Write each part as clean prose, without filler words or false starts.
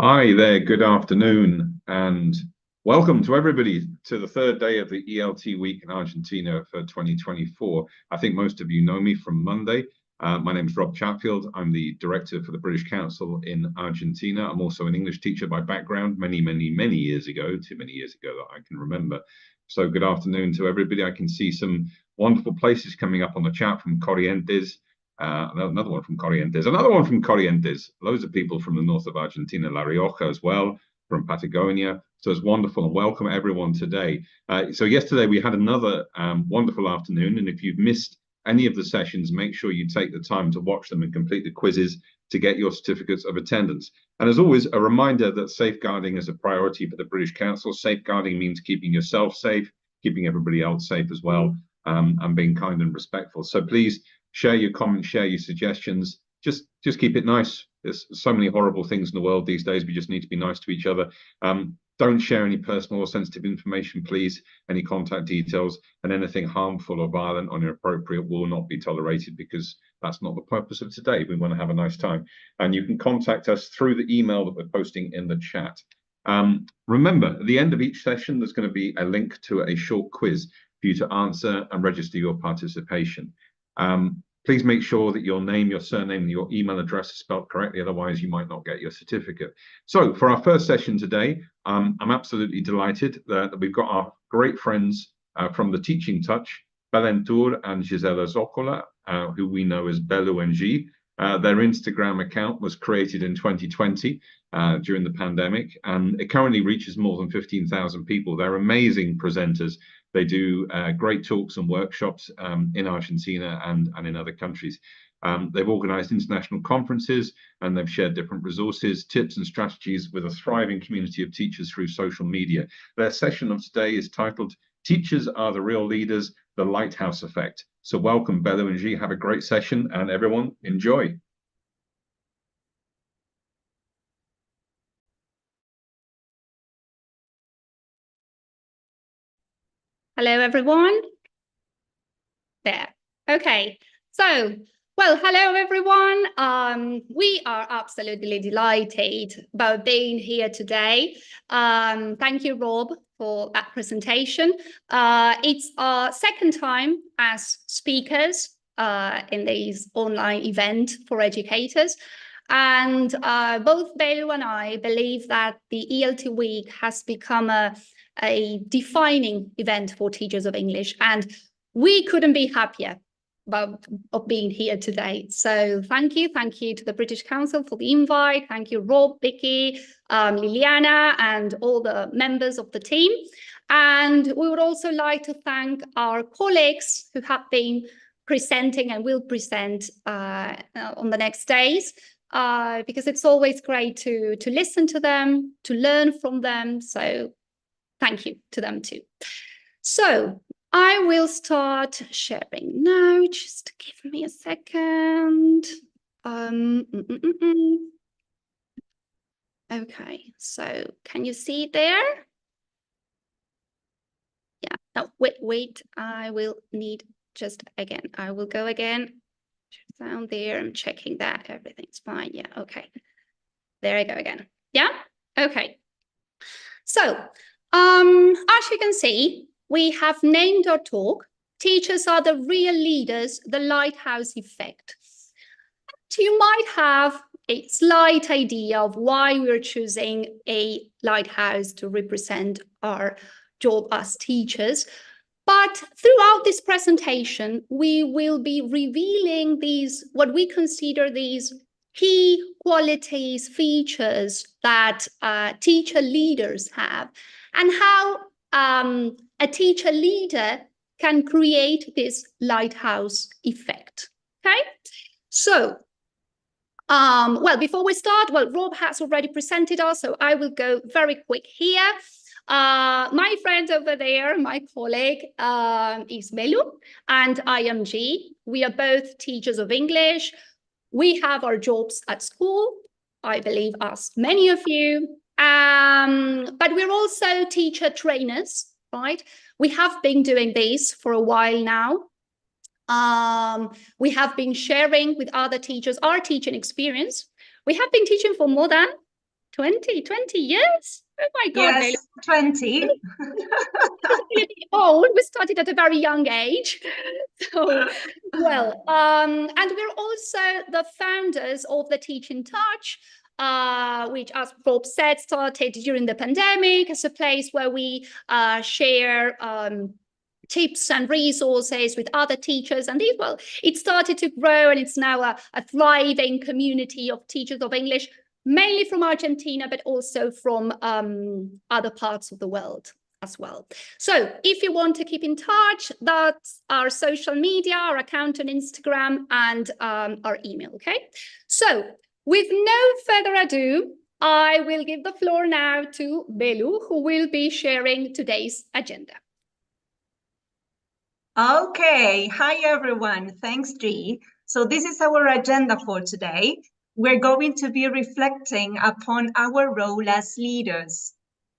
Hi there, good afternoon, and welcome to everybody to the third day of the ELT week in Argentina for 2024. I think most of you know me from Monday. My name is Rob Chatfield. I'm the director for the British Council in Argentina. I'm also an English teacher by background, many years ago, too many years ago that I can remember. So good afternoon to everybody. I can see some wonderful places coming up on the chat from Corrientes. Another one from Corrientes, loads of people from the north of Argentina, La Rioja as well, from Patagonia. So it's wonderful, and welcome everyone today. So yesterday we had another wonderful afternoon, and if you've missed any of the sessions, make sure you take the time to watch them and complete the quizzes to get your certificates of attendance. And as always, a reminder that safeguarding is a priority for the British Council. Safeguarding means keeping yourself safe, keeping everybody else safe as well, and being kind and respectful. So please share your comments, share your suggestions. Just keep it nice. There's so many horrible things in the world these days. We just need to be nice to each other. Don't share any personal or sensitive information, please. Any contact details, and anything harmful or violent or inappropriate will not be tolerated, because that's not the purpose of today. We want to have a nice time. And you can contact us through the email that we're posting in the chat. Remember, at the end of each session, there's going to be a link to a short quiz for you to answer and register your participation. Please make sure that your name, your surname, and your email address is spelled correctly, otherwise you might not get your certificate. So for our first session today, I'm absolutely delighted that we've got our great friends from the Teaching Touch, Belén and Gisela Zoccola, who we know as Belu and G. Their Instagram account was created in 2020 during the pandemic, and it currently reaches more than 15,000 people. They're amazing presenters. They do great talks and workshops in Argentina and in other countries. They've organized international conferences, and they've shared different resources, tips and strategies with a thriving community of teachers through social media. Their session of today is titled, Teachers Are the Real Leaders, the Lighthouse Effect. So welcome, Belu and G. Have a great session, and everyone enjoy. Hello, everyone. There. Okay. So, well, hello, everyone. We are absolutely delighted about being here today. Thank you, Rob, for that presentation. It's our second time as speakers in this online event for educators. And both Belu and I believe that the ELT week has become a defining event for teachers of English, and we couldn't be happier of being here today. So thank you to the British Council for the invite. Thank you, Rob, Vicky, Liliana, and all the members of the team. And we would also like to thank our colleagues who have been presenting and will present on the next days, because it's always great to listen to them, to learn from them. So thank you to them too. So I will start sharing now. Just give me a second. Okay, so can you see it there? Yeah, no, wait, I will need just again. I will go again. Down there, I'm checking that everything's fine. Yeah, okay. There I go again. Yeah, okay. So, as you can see, we have named our talk, Teachers Are the Real Leaders, the Lighthouse Effect. So you might have a slight idea of why we're choosing a lighthouse to represent our job as teachers. But throughout this presentation, we will be revealing what we consider these key qualities, features that teacher leaders have, and how a teacher leader can create this lighthouse effect. Okay, so well, before we start, well, Rob has already presented us, so I will go very quick here. My friend over there, my colleague, is Belu, and I am G. We are both teachers of English. We have our jobs at school, I believe, as many of you. But we're also teacher trainers, right? We have been doing this for a while now. We have been sharing with other teachers our teaching experience. We have been teaching for more than 20 years? Oh my God, yes, 20. old. We started at a very young age. So, well, and we're also the founders of the Teach in Touch, which, as Rob said, started during the pandemic as a place where we share tips and resources with other teachers. And it started to grow, and it's now a thriving community of teachers of English, mainly from Argentina, but also from other parts of the world as well. So if you want to keep in touch, that's our social media, our account on Instagram, and our email, okay? So with no further ado, I will give the floor now to Belu, who will be sharing today's agenda. Okay, hi everyone. Thanks, G. So this is our agenda for today. We're going to be reflecting upon our role as leaders,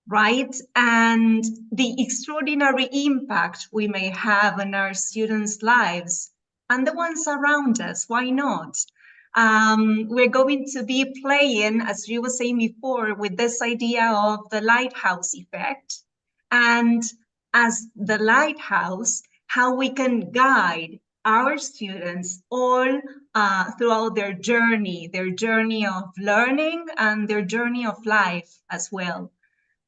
right? And the extraordinary impact we may have on our students' lives and the ones around us. Why not? We're going to be playing, as you were saying before, with this idea of the lighthouse effect. And as the lighthouse, how we can guide our students all throughout their journey of learning and their journey of life as well.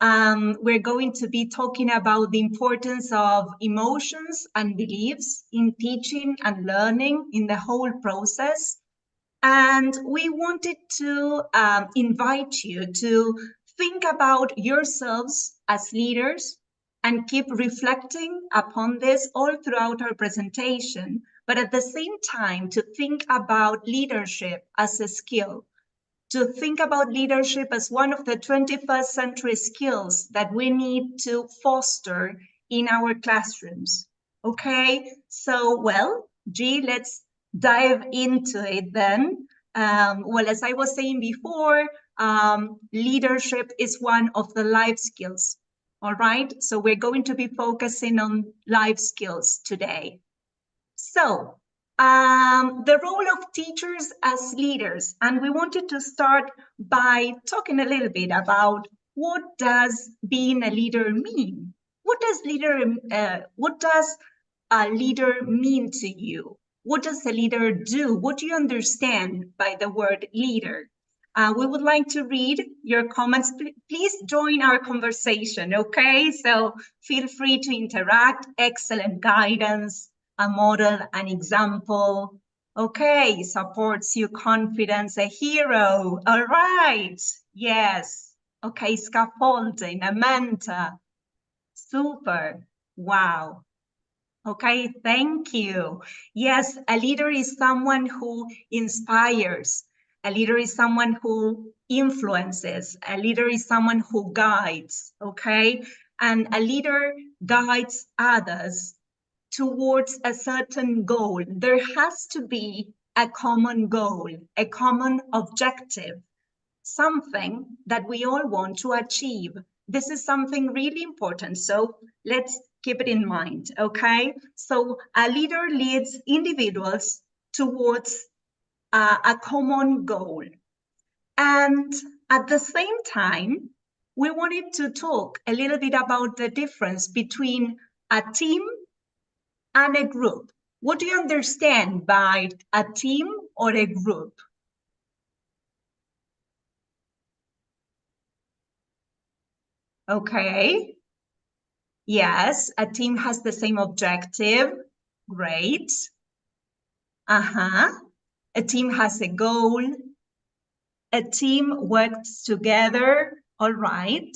We're going to be talking about the importance of emotions and beliefs in teaching and learning in the whole process. And we wanted to invite you to think about yourselves as leaders and keep reflecting upon this all throughout our presentation, but at the same time to think about leadership as a skill, to think about leadership as one of the 21st century skills that we need to foster in our classrooms. Okay, so well, G, let's dive into it then. Well, as I was saying before, leadership is one of the life skills. All right, so we're going to be focusing on life skills today. So the role of teachers as leaders, and we wanted to start by talking a little bit about what does being a leader mean? What does a leader mean to you? What does a leader do? What do you understand by the word leader? We would like to read your comments. Please join our conversation, okay? So feel free to interact. Excellent guidance, a model, an example. Okay, supports you, confidence, a hero. All right, yes. Okay, scaffolding, a mentor. Super, wow. Okay, thank you. Yes, a leader is someone who inspires. A leader is someone who influences. A leader is someone who guides, okay? And a leader guides others towards a certain goal. There has to be a common goal, a common objective, something that we all want to achieve. This is something really important. So let's keep it in mind, okay? So a leader leads individuals towards a common goal. And at the same time, we wanted to talk a little bit about the difference between a team and a group. What do you understand by a team or a group? Okay. Yes, a team has the same objective. Great. A team has a goal. A team works together. All right.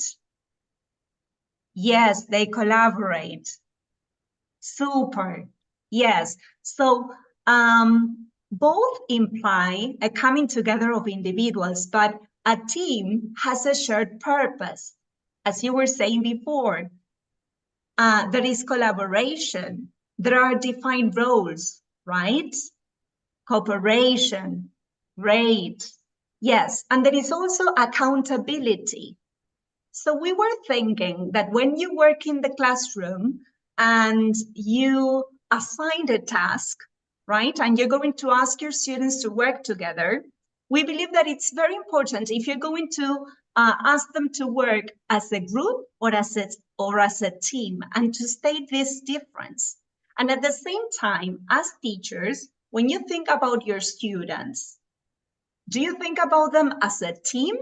Yes, they collaborate. Super. Yes. So both imply a coming together of individuals, but a team has a shared purpose. As you were saying before, there is collaboration. There are defined roles, right? Cooperation, great. Yes, and there is also accountability. So we were thinking that when you work in the classroom and you assign a task, right, and you're going to ask your students to work together, we believe that it's very important if you're going to ask them to work as a group or as a team, and to state this difference. And at the same time, as teachers, when you think about your students, do you think about them as a team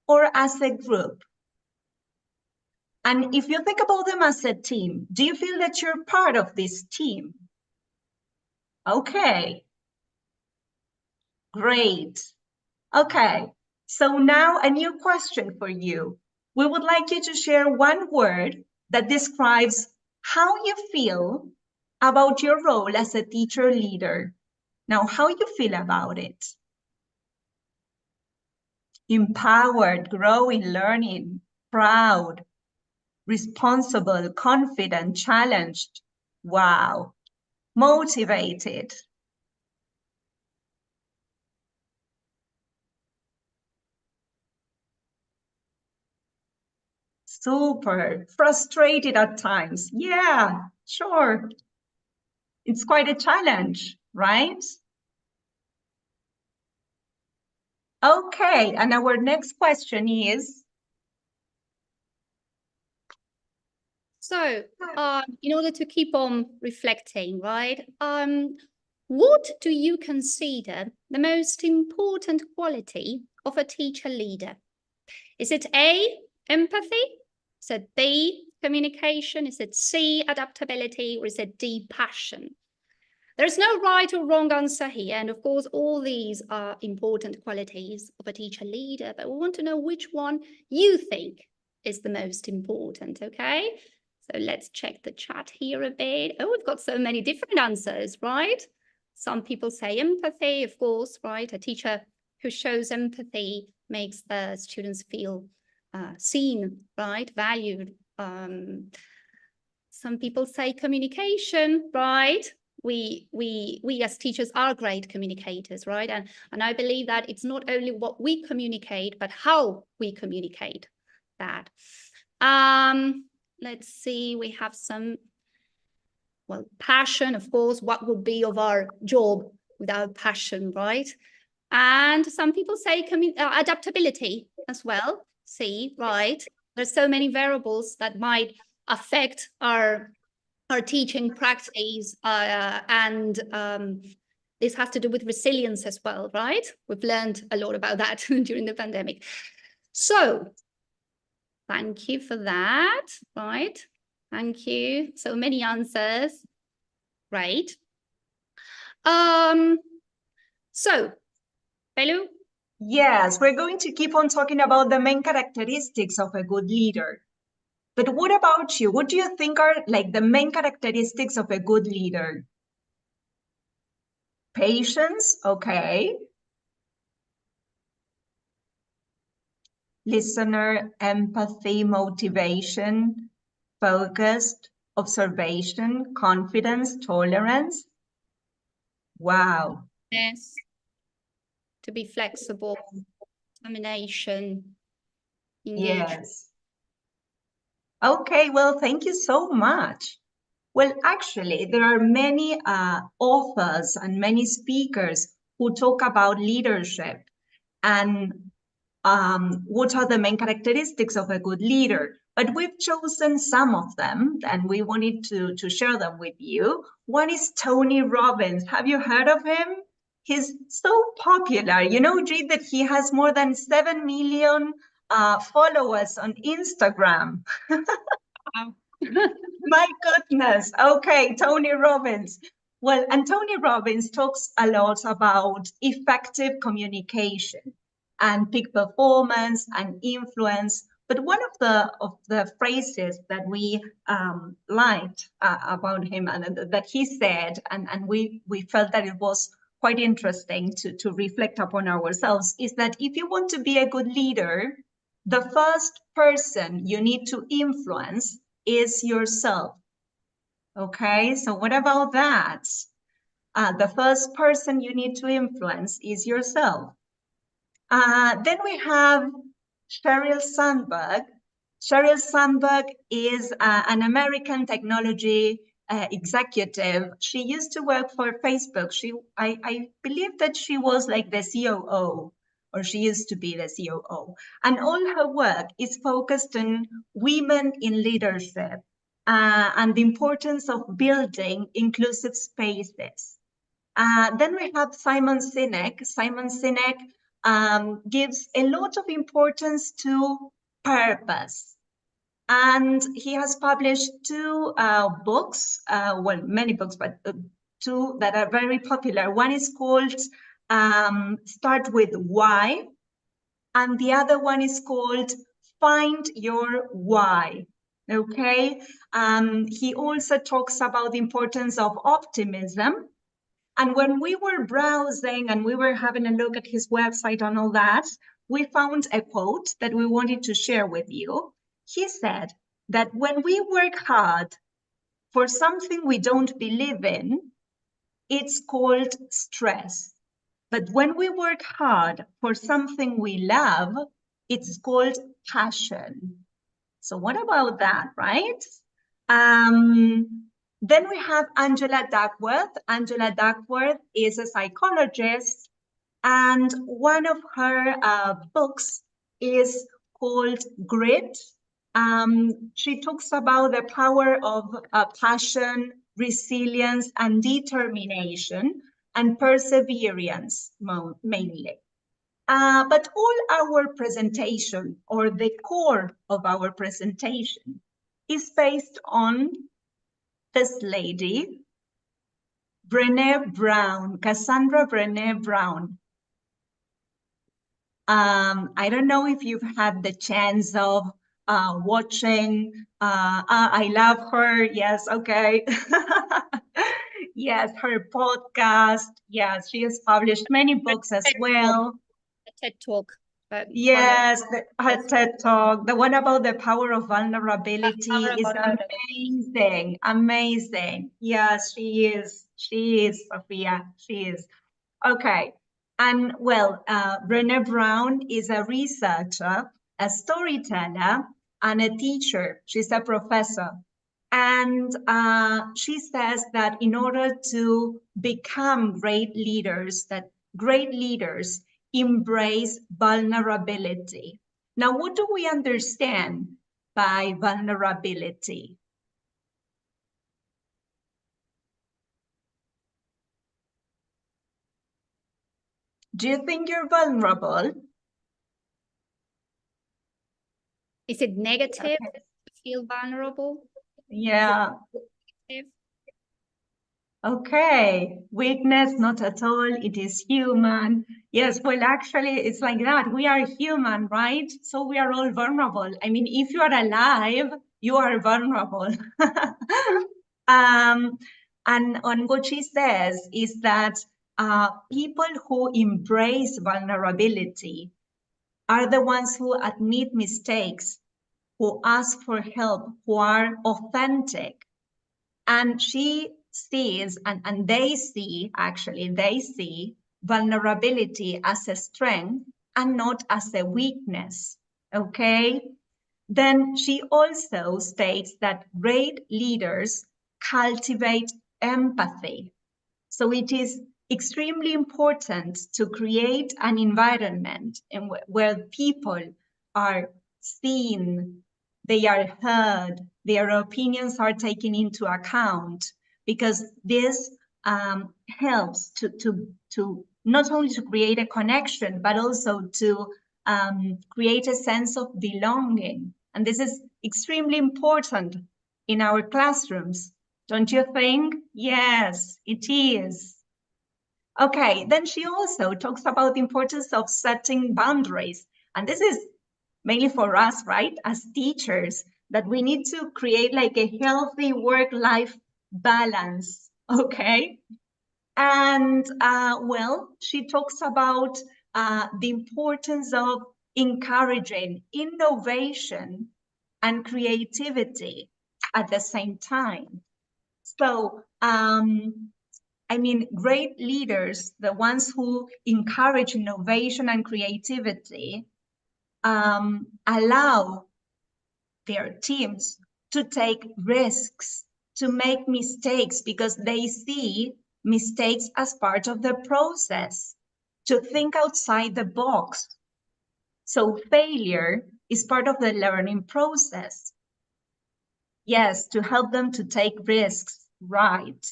or as a group? And if you think about them as a team, do you feel that you're part of this team? Okay. Great. Okay. So now a new question for you. We would like you to share one word that describes how you feel about your role as a teacher leader. Now, how you feel about it? Empowered, growing, learning, proud, responsible, confident, challenged. Wow. Motivated. Super. Frustrated at times. Yeah, sure. It's quite a challenge, right? Okay, and our next question is? So, in order to keep on reflecting, right? What do you consider the most important quality of a teacher leader? Is it A, empathy? Is it B, communication? Is it C, adaptability? Or is it D, passion? There's no right or wrong answer here. And of course, all these are important qualities of a teacher leader, but we want to know which one you think is the most important, okay? So let's check the chat here a bit. Oh, we've got so many different answers, right? Some people say empathy, of course, right? A teacher who shows empathy makes the students feel seen, right? Valued. Some people say communication, right? We as teachers are great communicators, right? And I believe that it's not only what we communicate, but how we communicate that. Let's see, we have some, well, passion, of course. What would be of our job without passion, right? And some people say adaptability as well. See, right? There's so many variables that might affect our teaching practice, and this has to do with resilience as well, right? We've learned a lot about that during the pandemic. So thank you for that, right? Thank you. So many answers. Right. So, Belu? Yes, we're going to keep on talking about the main characteristics of a good leader. But what about you? What do you think are like the main characteristics of a good leader? Patience, okay. Listener, empathy, motivation, focused, observation, confidence, tolerance. Wow. Yes. To be flexible, determination, engagement. Yes. Okay, well, thank you so much. Well, actually, there are many authors and many speakers who talk about leadership and what are the main characteristics of a good leader. But we've chosen some of them and we wanted to share them with you. One is Tony Robbins. Have you heard of him? He's so popular. You know, Jade, that he has more than 7 million followers on Instagram. Wow. My goodness. Okay, Tony Robbins. Well, and Tony Robbins talks a lot about effective communication and peak performance and influence. But one of the phrases that we liked about him and that he said, and we felt that it was quite interesting to reflect upon ourselves, is that if you want to be a good leader, the first person you need to influence is yourself. Okay, so what about that? The first person you need to influence is yourself. Then we have Sheryl Sandberg. Sheryl Sandberg is an American technology executive. She used to work for Facebook. I believe that she was like the COO or she used to be the COO. And all her work is focused on women in leadership and the importance of building inclusive spaces. Then we have Simon Sinek. Simon Sinek gives a lot of importance to purpose. And he has published two books, well, many books, but two that are very popular. One is called Start With Why, and the other one is called Find Your Why. Okay, he also talks about the importance of optimism. And when we were browsing and we were having a look at his website and all that, we found a quote that we wanted to share with you. He said that when we work hard for something we don't believe in, it's called stress. But when we work hard for something we love, it's called passion. So what about that, right? Then we have Angela Duckworth. Angela Duckworth is a psychologist, and one of her books is called Grit. She talks about the power of passion, resilience, and determination, and perseverance mainly. But all our presentation, or the core of our presentation, is based on this lady, Brené Brown, Cassandra Brené Brown. I don't know if you've had the chance of watching. I love her. Yes, okay. Yes, her podcast. Yes, she has published many books as well. A TED Talk. Yes, her TED Talk, the one about the power of vulnerability is amazing, amazing. Yes, she is, Sophia, she is. Okay, and well, Brené Brown is a researcher, a storyteller, and a teacher. She's a professor. And she says that in order to become great leaders, that great leaders embrace vulnerability. Now, what do we understand by vulnerability? Do you think you're vulnerable? Is it negative to feel vulnerable? Yeah. Okay, weakness, not at all, it is human. Yes, well, actually, it's like that. We are human, right? So we are all vulnerable. I mean, if you are alive, you are vulnerable. And what she says is that people who embrace vulnerability are the ones who admit mistakes, who ask for help, who are authentic. And she sees, and they see vulnerability as a strength and not as a weakness, okay? Then she also states that great leaders cultivate empathy. So it is extremely important to create an environment where people are seen, they are heard, their opinions are taken into account, because this helps to not only to create a connection, but also to create a sense of belonging. And this is extremely important in our classrooms, don't you think? Yes, it is. Okay, then she also talks about the importance of setting boundaries. And this is mainly for us, right, as teachers, that we need to create like a healthy work-life balance, okay? And well, she talks about the importance of encouraging innovation and creativity at the same time. So, I mean, great leaders, the ones who encourage innovation and creativity, allow their teams to take risks, to make mistakes, because they see mistakes as part of the process. to think outside the box. So failure is part of the learning process. Yes, to help them to take risks, right?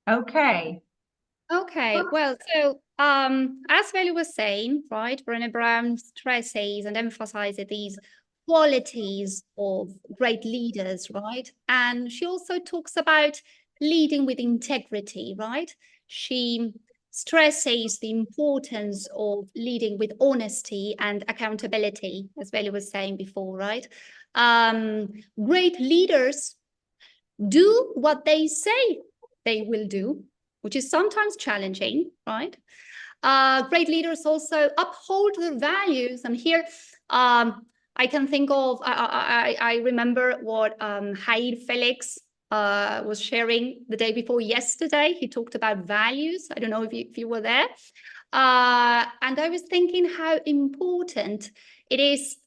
Okay. Okay, well, so as Veli was saying, right, Brené Brown stresses and emphasizes these qualities of great leaders, right? And she also talks about leading with integrity, right? She stresses the importance of leading with honesty and accountability, as Veli was saying before, right? Great leaders do what they say they will do, which is sometimes challenging, right? Great leaders also uphold their values. And here I can think of, I remember what Haid Felix was sharing the day before yesterday. He talked about values. I don't know if you were there. And I was thinking how important it is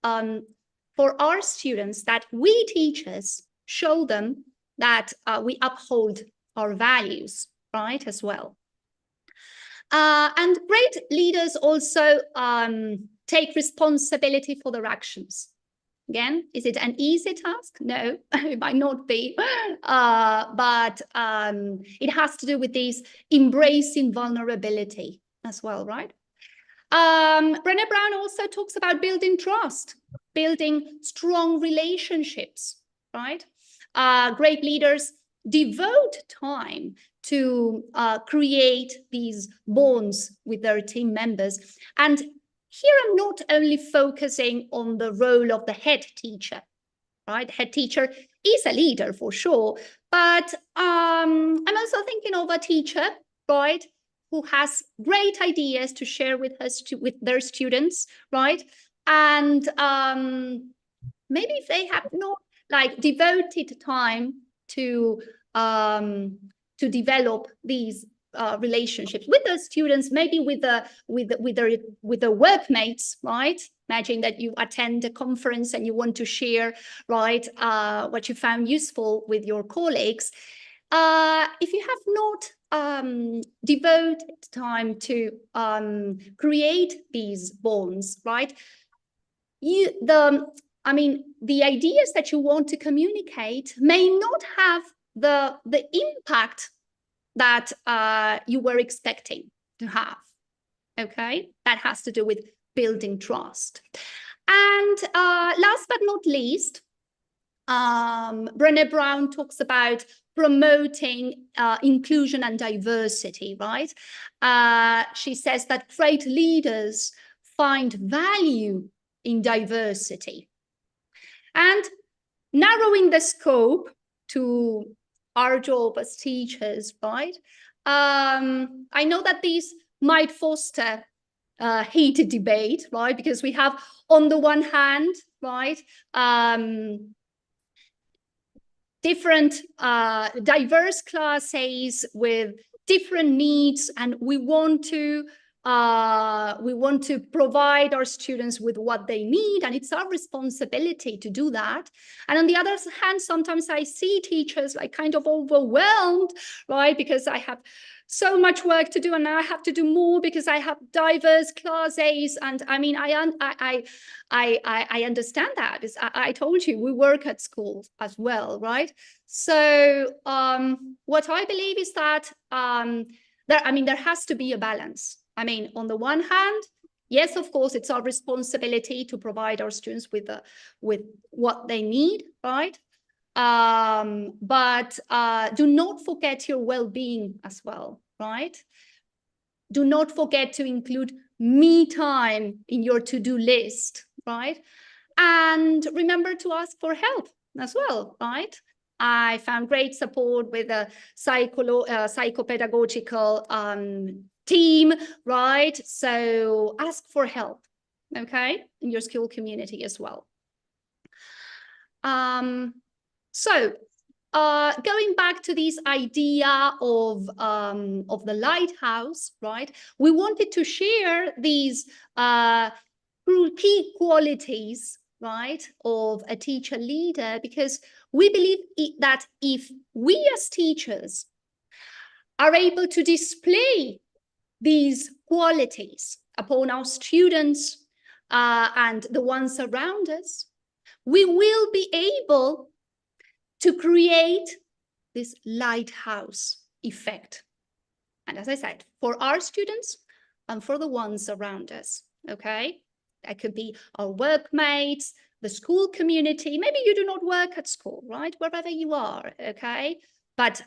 for our students that we teachers show them that we uphold our values, right, as well. And great leaders also take responsibility for their actions. Again, is it an easy task? No, it might not be, but it has to do with this embracing vulnerability as well, right? Brené Brown also talks about building trust, building strong relationships, right? Great leaders devote time to create these bonds with their team members. And here I'm not only focusing on the role of the head teacher, right? Head teacher is a leader for sure, but I'm also thinking of a teacher, right, who has great ideas to share with their students, right? And maybe if they have not like devoted time to develop these relationships with the students, maybe with their workmates, right? Imagine that you attend a conference and you want to share, right, what you found useful with your colleagues. If you have not devoted time to create these bonds, right? The ideas that you want to communicate may not have the impact that you were expecting to have. Okay, that has to do with building trust. And last but not least, Brené Brown talks about promoting inclusion and diversity, right? She says that great leaders find value in diversity. And narrowing the scope to our job as teachers, right? I know that these might foster heated debate, right? Because we have, on the one hand, right, different diverse classes with different needs, and we want to provide our students with what they need, and it's our responsibility to do that. And on the other hand, sometimes I see teachers like kind of overwhelmed, right? Because I have so much work to do, and now I have to do more because I have diverse classes. And I mean, I understand that. I told you we work at schools as well, right? So what I believe is that there has to be a balance. I mean, on the one hand, yes, of course, it's our responsibility to provide our students with what they need, right? But do not forget your well-being as well, right? Do not forget to include me time in your to-do list, right? And remember to ask for help as well, right? I found great support with a psychopedagogical team, right? So ask for help, okay, in your school community as well. So going back to this idea of the lighthouse, right? We wanted to share these key qualities, right, of a teacher leader, because we believe that if we as teachers are able to display these qualities upon our students and the ones around us, we will be able to create this lighthouse effect. And as I said, for our students and for the ones around us, okay? That could be our workmates, the school community. Maybe you do not work at school, right? Wherever you are, okay? But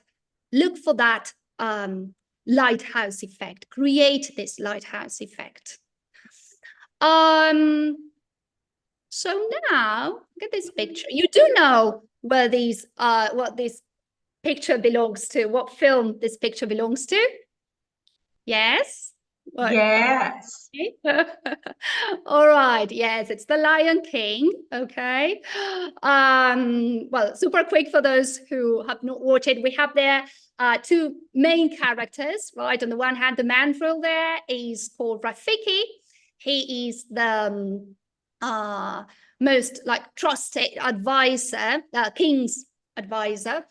look for that lighthouse effect. Create this lighthouse effect. So now, look at this picture. You do know where these, what this picture belongs to, what film this picture belongs to? Yes? What? Yes. All right. Yes, it's The Lion King. Okay. Well, super quick for those who have not watched it. We have there two main characters, right? On the one hand, the mandrill there is called Rafiki. He is the most like trusted advisor, king's advisor.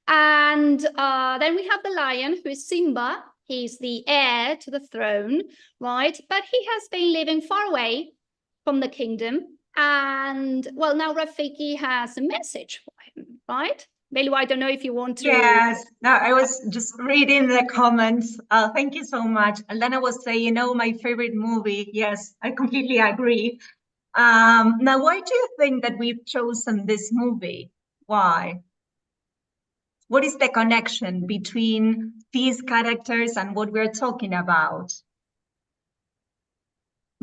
And then we have the lion, who is Simba. He's the heir to the throne, right? But he has been living far away from the kingdom. And well, now Rafiki has a message for him, right? Belu, I don't know if you want to. Yes, no, I was just reading the comments. Thank you so much. And then I was saying, you know, my favorite movie. Yes, I completely agree. Now, why do you think that we've chosen this movie? Why? What is the connection between these characters and what we're talking about?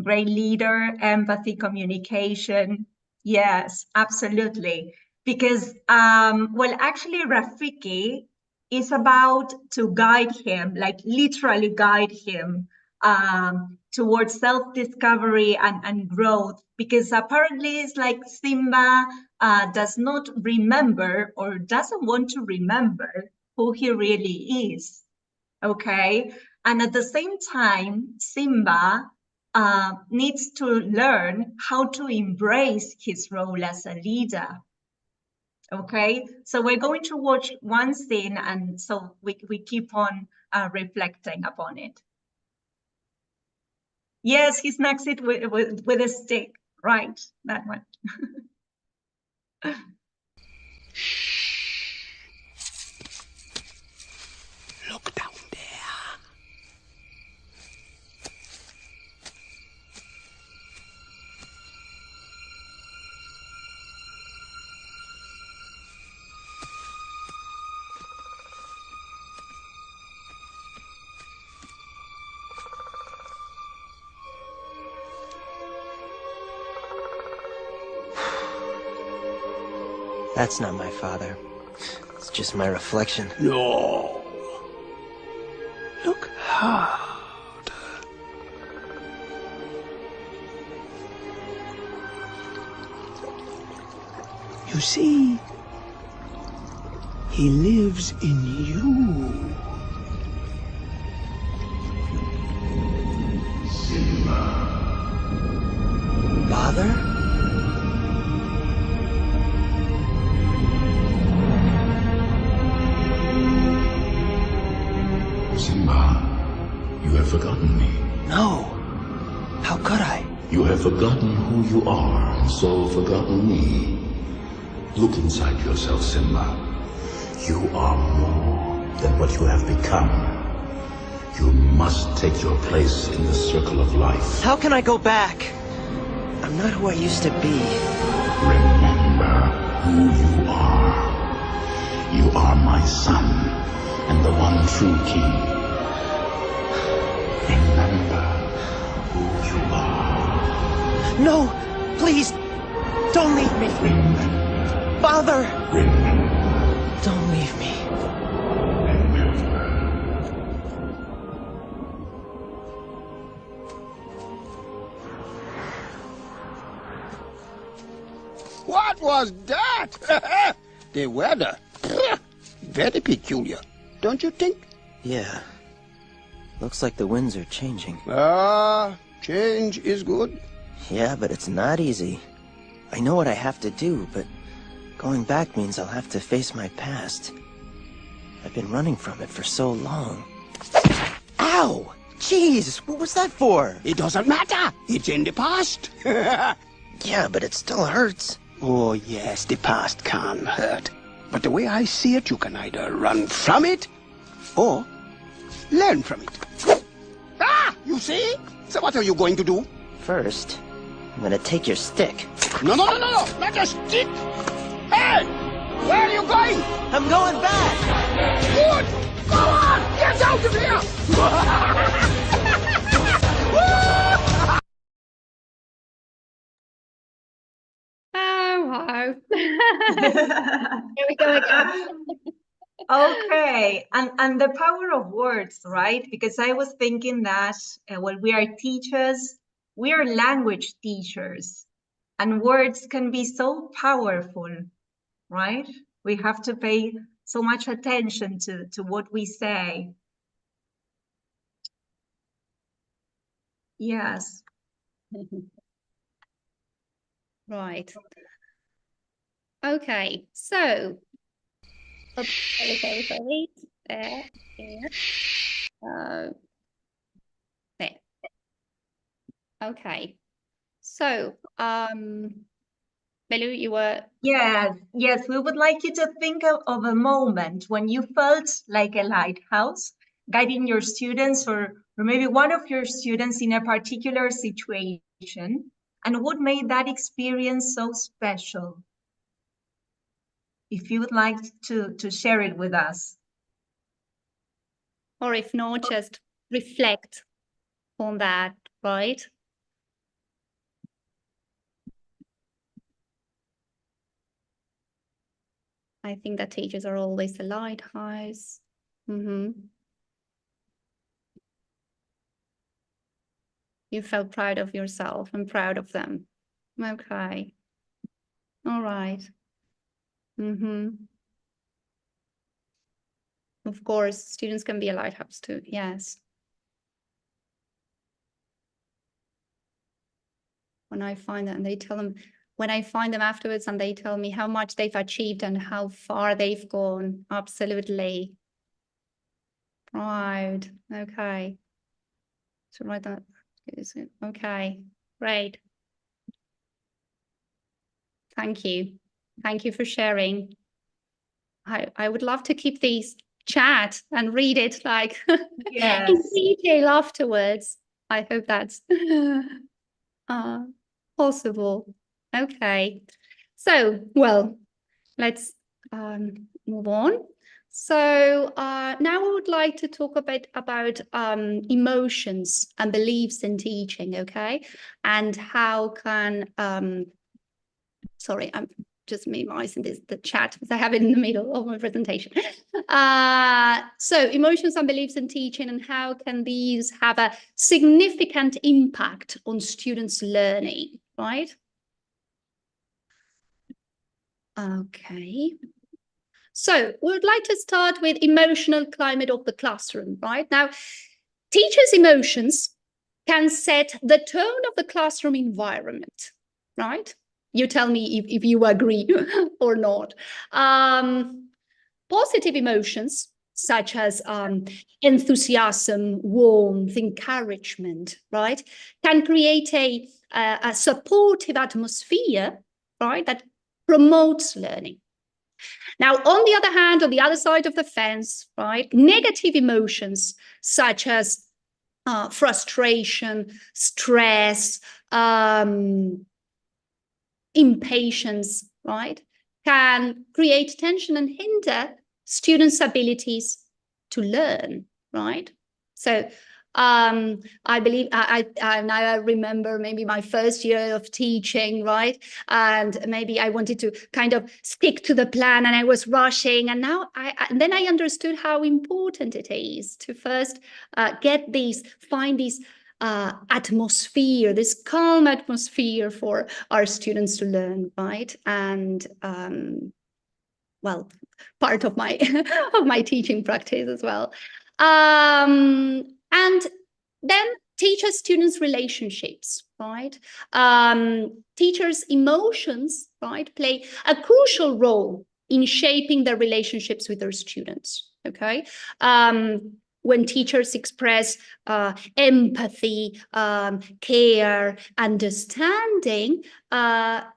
Great leader, empathy, communication. Yes, absolutely. Because, well, actually, Rafiki is about to guide him, like literally guide him towards self-discovery and growth. Because apparently it's like Simba does not remember or doesn't want to remember who he really is, okay? And at the same time, Simba needs to learn how to embrace his role as a leader, okay? So we're going to watch one scene, and so we keep on reflecting upon it. Yes, he snacks it with a stick, right? That one. Look down there. That's not my father. It's just my reflection. No. Look hard. You see, he lives in you. Simba. Father? Simba, you have forgotten me. No. How could I? You have forgotten who you are, and so forgotten me. Look inside yourself, Simba. You are more than what you have become. You must take your place in the circle of life. How can I go back? I'm not who I used to be. Remember who you are. You are my son, and the one true king. Remember who you are. No! Please! Don't leave me! Remember. Father! Remember. Don't leave me. Remember. What was that? The weather. Very peculiar, don't you think? Yeah. Looks like the winds are changing. Change is good. Yeah, but it's not easy. I know what I have to do, but going back means I'll have to face my past. I've been running from it for so long. Ow! Jeez, what was that for? It doesn't matter. It's in the past. Yeah, but it still hurts. Oh, yes, the past can hurt. But the way I see it, you can either run from it or learn from it. Ah, you see? So what are you going to do? First, I'm gonna take your stick. No, not a stick. Hey, where are you going? I'm going back! Good. Go on, get out of here. Oh, wow. Here we go again. Okay, and the power of words, right? Because I was thinking that when we are teachers, we are language teachers, and words can be so powerful, right? We have to pay so much attention to what we say. Yes. Right. Okay, so sorry. There. There. Okay. So, Belu, you were Yes, we would like you to think of a moment when you felt like a lighthouse, guiding your students or maybe one of your students in a particular situation, and what made that experience so special. If you would like to share it with us. or if not, just reflect on that, right? I think that teachers are always a lighthouse. You felt proud of yourself and proud of them. Okay. All right. Of course, students can be a lighthouse too. Yes. When I find that and they tell them, when I find them afterwards and they tell me how much they've achieved and how far they've gone. Absolutely. Proud. Okay. So write that. Okay. Great. Thank you. Thank you for sharing. I would love to keep these chat and read it like Yes. in detail afterwards. I hope that's possible. Okay. So, well, let's move on. So now I would like to talk a bit about emotions and beliefs in teaching, okay? And how can, sorry, I'm just minimizing the chat because I have it in the middle of my presentation. So emotions and beliefs in teaching and how can these have a significant impact on students' learning, right? Okay. So we would like to start with emotional climate of the classroom, right? Now, teachers' emotions can set the tone of the classroom environment, right? You tell me if you agree or not. Positive emotions, such as enthusiasm, warmth, encouragement, right, can create a supportive atmosphere, right, that promotes learning. Now, on the other hand, on the other side of the fence, right, negative emotions, such as frustration, stress, impatience, right, can create tension and hinder students' abilities to learn, right? So I believe I remember maybe my first year of teaching, right? And maybe I wanted to kind of stick to the plan and I was rushing. And now then I understood how important it is to first find these atmosphere, this calm atmosphere for our students to learn, right? And well, part of my of my teaching practice as well. And then teacher-students relationships, right? Teachers' emotions, right, play a crucial role in shaping their relationships with their students, okay? when teachers express empathy, care, understanding,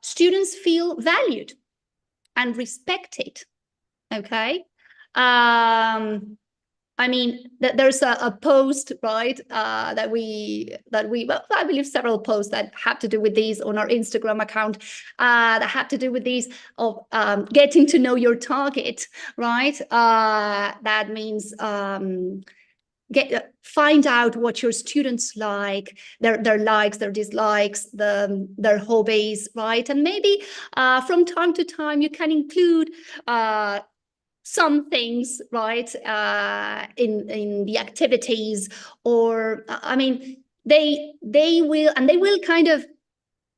students feel valued and respected. Okay. I mean, there's a post, right, that we well, I believe several posts that have to do with these on our Instagram account, that have to do with these of getting to know your target, right? That means find out what your students like, their likes, their dislikes, their hobbies, right? And maybe from time to time you can include some things, right, in the activities, or I mean, they will kind of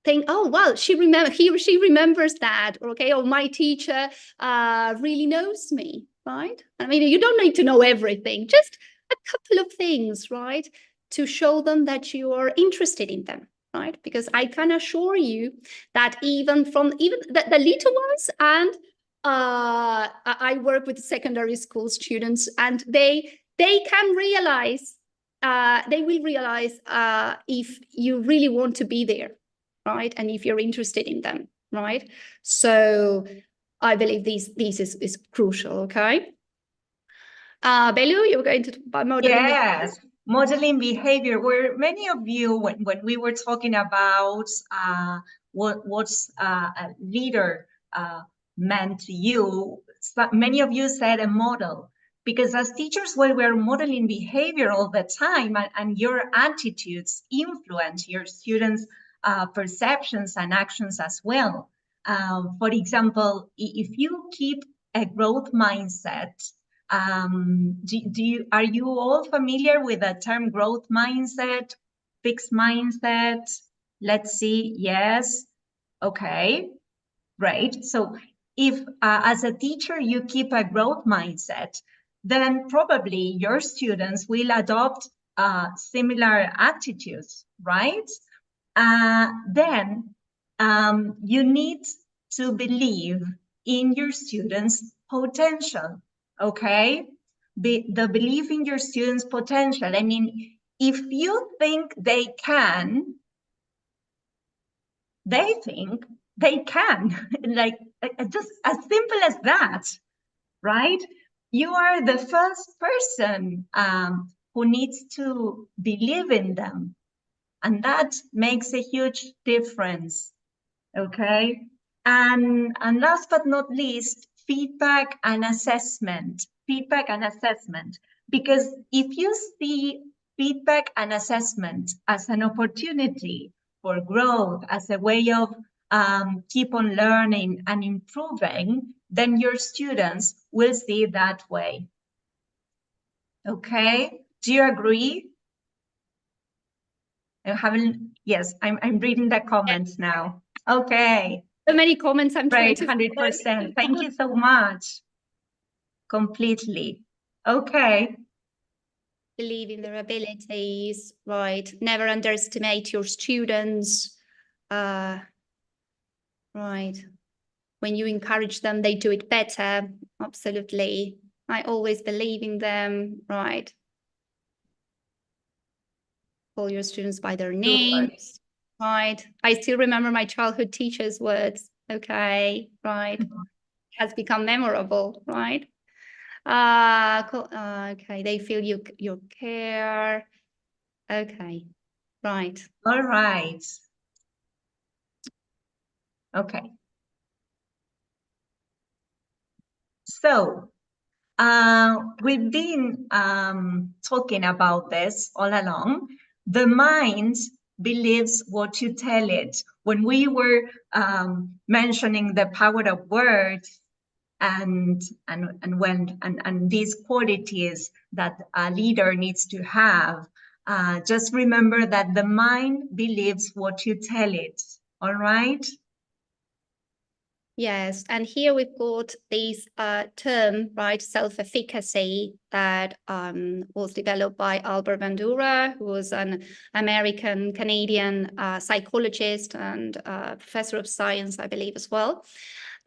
think, oh well, she remembers that, or okay, or my teacher really knows me, right? I mean, you don't need to know everything, just a couple of things, right, to show them that you are interested in them, right? Because I can assure you that even the little ones, and I work with secondary school students, and they can realize, they will realize if you really want to be there, right? And if you're interested in them, right? So I believe this is crucial, okay? Belu, you were going to talk about modeling. Yes, modeling behavior, where many of you, when we were talking about what's a leader meant to you, many of you said a model, because as teachers, well, we're modeling behavior all the time, and your attitudes influence your students' perceptions and actions as well. For example, if you keep a growth mindset, are you all familiar with the term growth mindset, fixed mindset? Let's see. Yes. Okay. Great. So if as a teacher you keep a growth mindset, then probably your students will adopt similar attitudes, right? Then you need to believe in your students' potential, okay? The belief in your students' potential. I mean, if you think they can, they think they can, like just as simple as that, right? You are the first person who needs to believe in them, and that makes a huge difference, okay? And last but not least, feedback and assessment. Feedback and assessment, because if you see feedback and assessment as an opportunity for growth, as a way of keep on learning and improving, then your students will see it that way. Okay, do you agree? Yes, I'm reading the comments now. Okay. So many comments. I'm right, trying to 100%. Thank you so much. Completely. Okay. believe in their abilities, right? Never underestimate your students, right? When you encourage them, they do it better. Absolutely. I always believe in them, right? Call your students by their names, right? I still remember my childhood teacher's words. Okay, right? Has become memorable, right? Okay, they feel your care. Okay, right. All right. Okay. So we've been talking about this all along. The mind believes what you tell it. When we were mentioning the power of words and these qualities that a leader needs to have, just remember that the mind believes what you tell it. All right? Yes, and here we've got this term, right, self-efficacy, that was developed by Albert Bandura, who was an American-Canadian psychologist and professor of science, I believe, as well.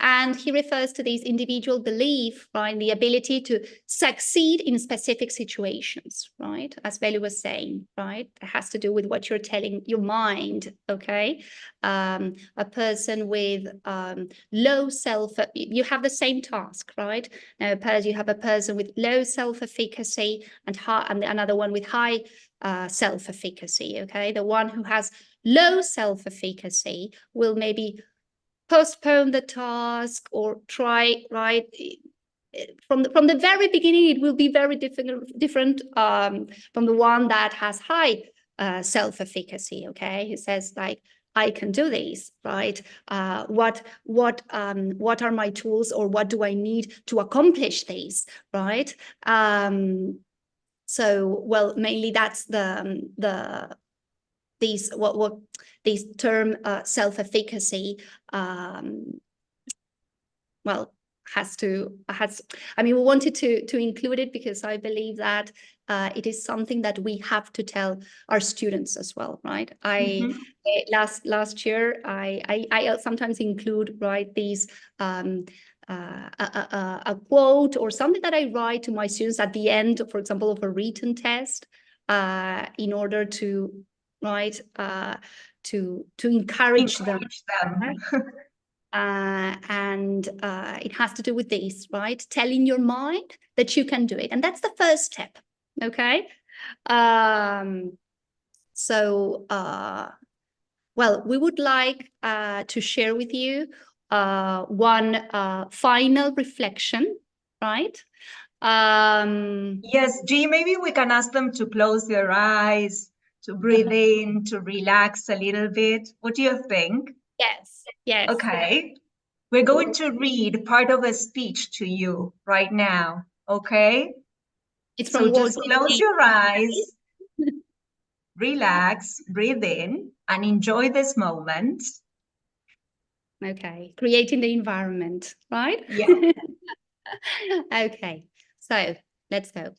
And he refers to this individual belief, right, the ability to succeed in specific situations, right? As Belén was saying, right? It has to do with what you're telling your mind, okay? A person with low you have the same task, right? Now, you have a person with low self-efficacy and another one with high self-efficacy, okay? The one who has low self-efficacy will maybe postpone the task or try, right? From the very beginning, it will be very different from the one that has high self-efficacy, okay? He says, like, I can do this, right? What are my tools, or what do I need to accomplish this, right? So, well, mainly that's this term self-efficacy, well, I mean, we wanted to include it because I believe that it is something that we have to tell our students as well, right? Last year, I sometimes include, right, these a quote or something that I write to my students at the end, for example, of a written test, in order to, right, to encourage them. And it has to do with this, right? Telling your mind that you can do it. And that's the first step, okay? Well, we would like to share with you one final reflection, right? Yes, G, maybe we can ask them to close their eyes, to breathe in, to relax a little bit. What do you think? Yes. Okay. We're going to read part of a speech to you right now, okay? It's so just close your eyes, relax, breathe in, and enjoy this moment. Okay, creating the environment, right? Yeah. Okay, so let's go.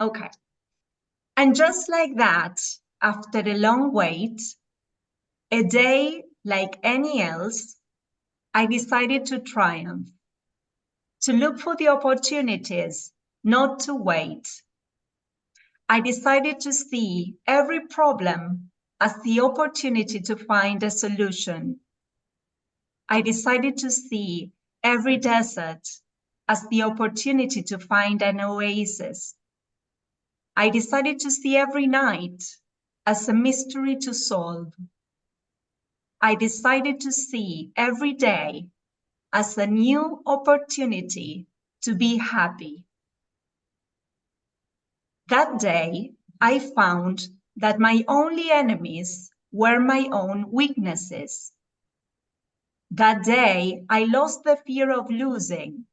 Okay. And just like that, after a long wait, a day like any else, I decided to triumph, to look for the opportunities, not to wait. I decided to see every problem as the opportunity to find a solution. I decided to see every desert as the opportunity to find an oasis. I decided to see every night as a mystery to solve. I decided to see every day as a new opportunity to be happy. That day, I found that my only enemies were my own weaknesses. That day, I lost the fear of losing,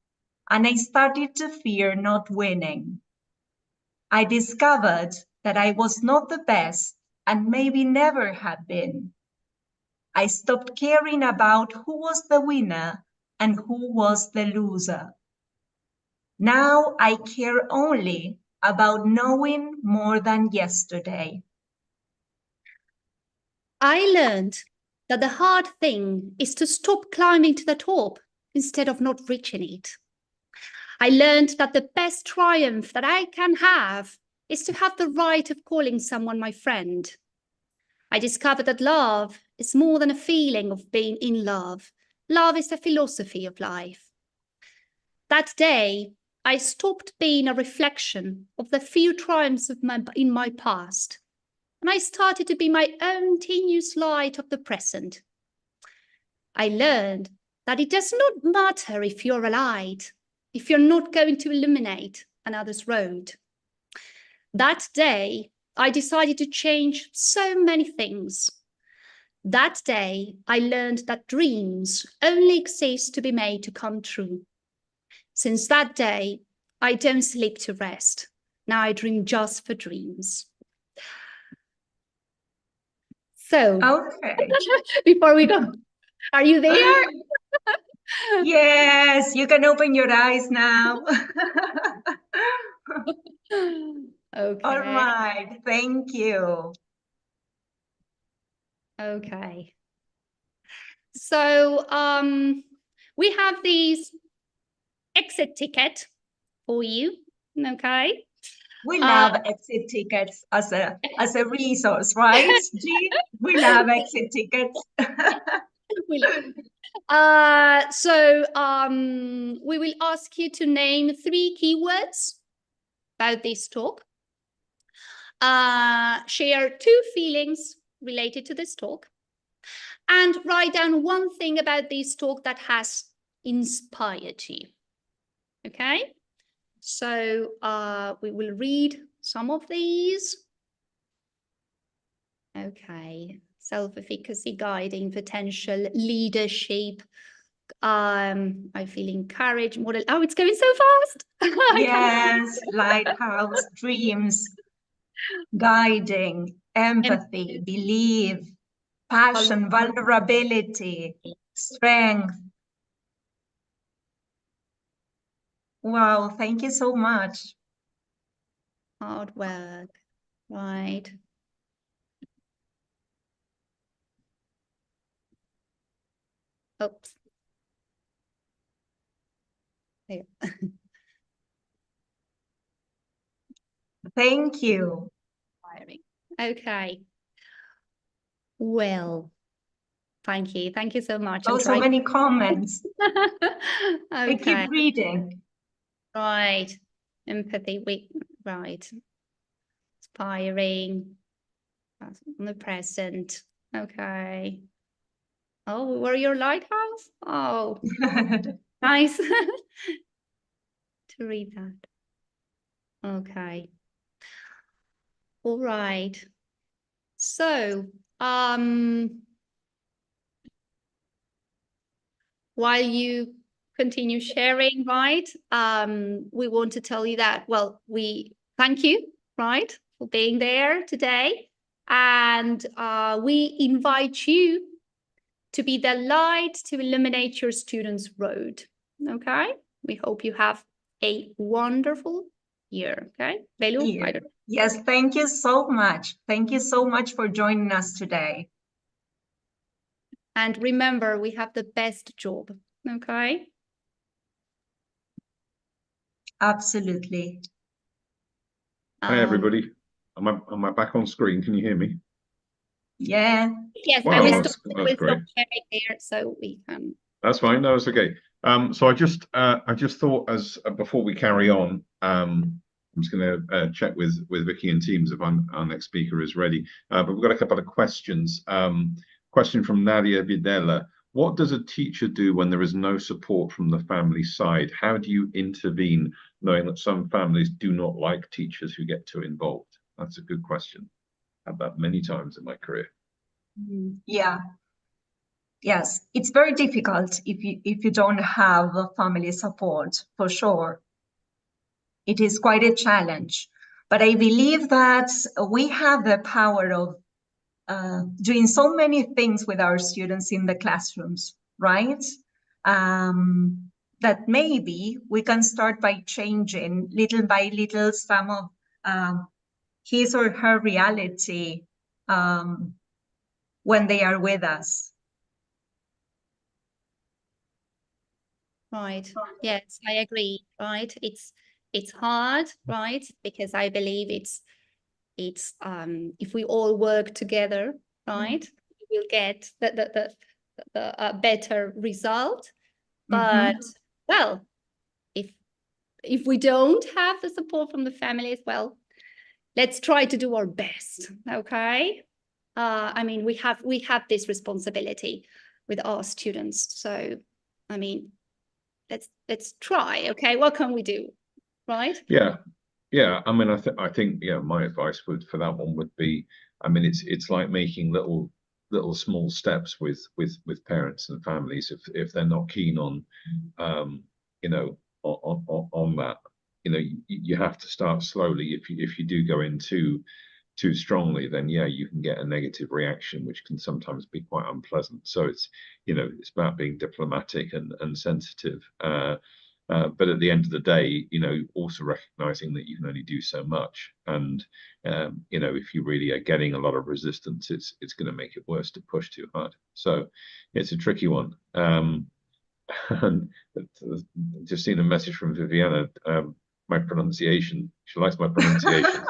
and I started to fear not winning. I discovered that I was not the best and maybe never had been. I stopped caring about who was the winner and who was the loser. Now I care only about knowing more than yesterday. I learned that the hard thing is to stop climbing to the top instead of not reaching it. I learned that the best triumph that I can have is to have the right of calling someone my friend. I discovered that love is more than a feeling of being in love. Love is the philosophy of life. That day, I stopped being a reflection of the few triumphs in my past, and I started to be my own tenuous light of the present. I learned that it does not matter if you're a light, if you're not going to illuminate another's road. That day, I decided to change so many things. That day, I learned that dreams only exist to be made to come true. Since that day, I don't sleep to rest. Now I dream just for dreams. So, okay. Before we go, are you there? Yes, you can open your eyes now. Okay. All right, thank you. Okay. So we have these exit ticket for you, okay? We love exit tickets as a resource, right? G? We love exit tickets. We will ask you to name 3 keywords about this talk. Share 2 feelings related to this talk, and write down 1 thing about this talk that has inspired you. Okay? So we will read some of these. Okay. Self-efficacy, guiding potential, leadership. I feel encouraged. Model. Oh, it's going so fast. Yes, lighthouse, dreams, guiding, empathy, believe, passion, vulnerability, strength. Wow, thank you so much. Hard work, right? Oops. There. Thank you. Okay. Well, thank you. Thank you so much. Oh, so many comments. I Okay. keep reading. Right. Empathy, right. Inspiring. That's on the present. Okay. Oh, were your lighthouse? Oh, nice to read that. Okay. All right. So, while you continue sharing, right, we want to tell you that, well, we thank you, right, for being there today. And we invite you to be the light to illuminate your students' road, okay? We hope you have a wonderful year, okay? Belu, Yes, thank you so much. Thank you so much for joining us today. And remember, we have the best job, okay? Absolutely. Hi, everybody. Am I back on screen? Can you hear me? Yeah. Yes, wow, I will that's stop great. sharing there so we can. That's fine. No, it's okay. So I just thought, as before we carry on, I'm just going to check with Vicky and Teams if our next speaker is ready. But we've got a couple of questions. Question from Nadia Videla. What does a teacher do when there is no support from the family side? How do you intervene, knowing that some families do not like teachers who get too involved? That's a good question. I've had that many times in my career. Yeah. Yes, it's very difficult if you don't have family support, for sure. It is quite a challenge, but I believe that we have the power of doing so many things with our students in the classrooms, right? That maybe we can start by changing little by little some of his or her reality when they are with us. Right. Yes, I agree. Right. It's hard, right? Because I believe it's if we all work together, right, we'll get the better result. But well, if we don't have the support from the families, well, let's try to do our best. Okay. I mean, we have this responsibility with our students. So, I mean, let's try. Okay, what can we do, right? Yeah. I mean, I think my advice for that one would be, I mean, it's like making little small steps with parents and families if they're not keen on on that. You have to start slowly. If you do go in too strongly, then you can get a negative reaction, which can sometimes be quite unpleasant. So it's about being diplomatic and sensitive. But at the end of the day, you know, also recognizing that you can only do so much. And, you know, if you really are getting a lot of resistance, it's going to make it worse to push too hard. So it's a tricky one. And just seen a message from Viviana. My pronunciation. She likes my pronunciation.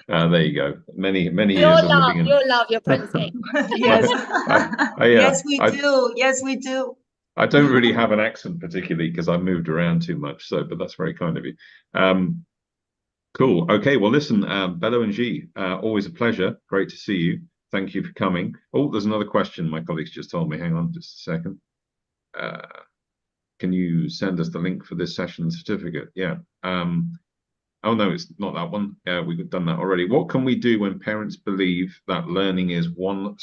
There you go. Many years of living in. You love your pronunciation. Yes. Yes, we I do. Yes, we do. I don't really have an accent particularly because I moved around too much. So, but that's very kind of you. Cool. Okay. Well, listen, Bello and G, always a pleasure. Great to see you. Thank you for coming. Oh, there's another question my colleagues just told me. Hang on just a second. Can you send us the link for this session certificate? Yeah. Oh, no, it's not that one. We've done that already. What can we do when parents believe that learning is one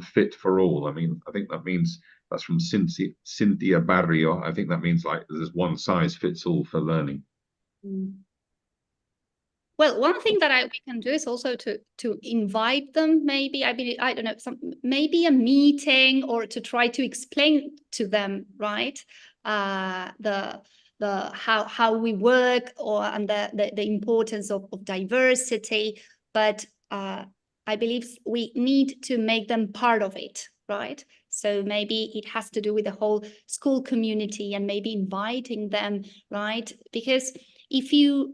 fit for all? I mean, I think that means that's from Cynthia Barrio. I think that means like there's one size fits all for learning. Well, one thing that we can do is also to invite them. Maybe I don't know, maybe a meeting, or to try to explain to them, right? The how we work, and the importance of diversity. But I believe we need to make them part of it, right? So maybe it has to do with the whole school community, and maybe inviting them, right? Because if you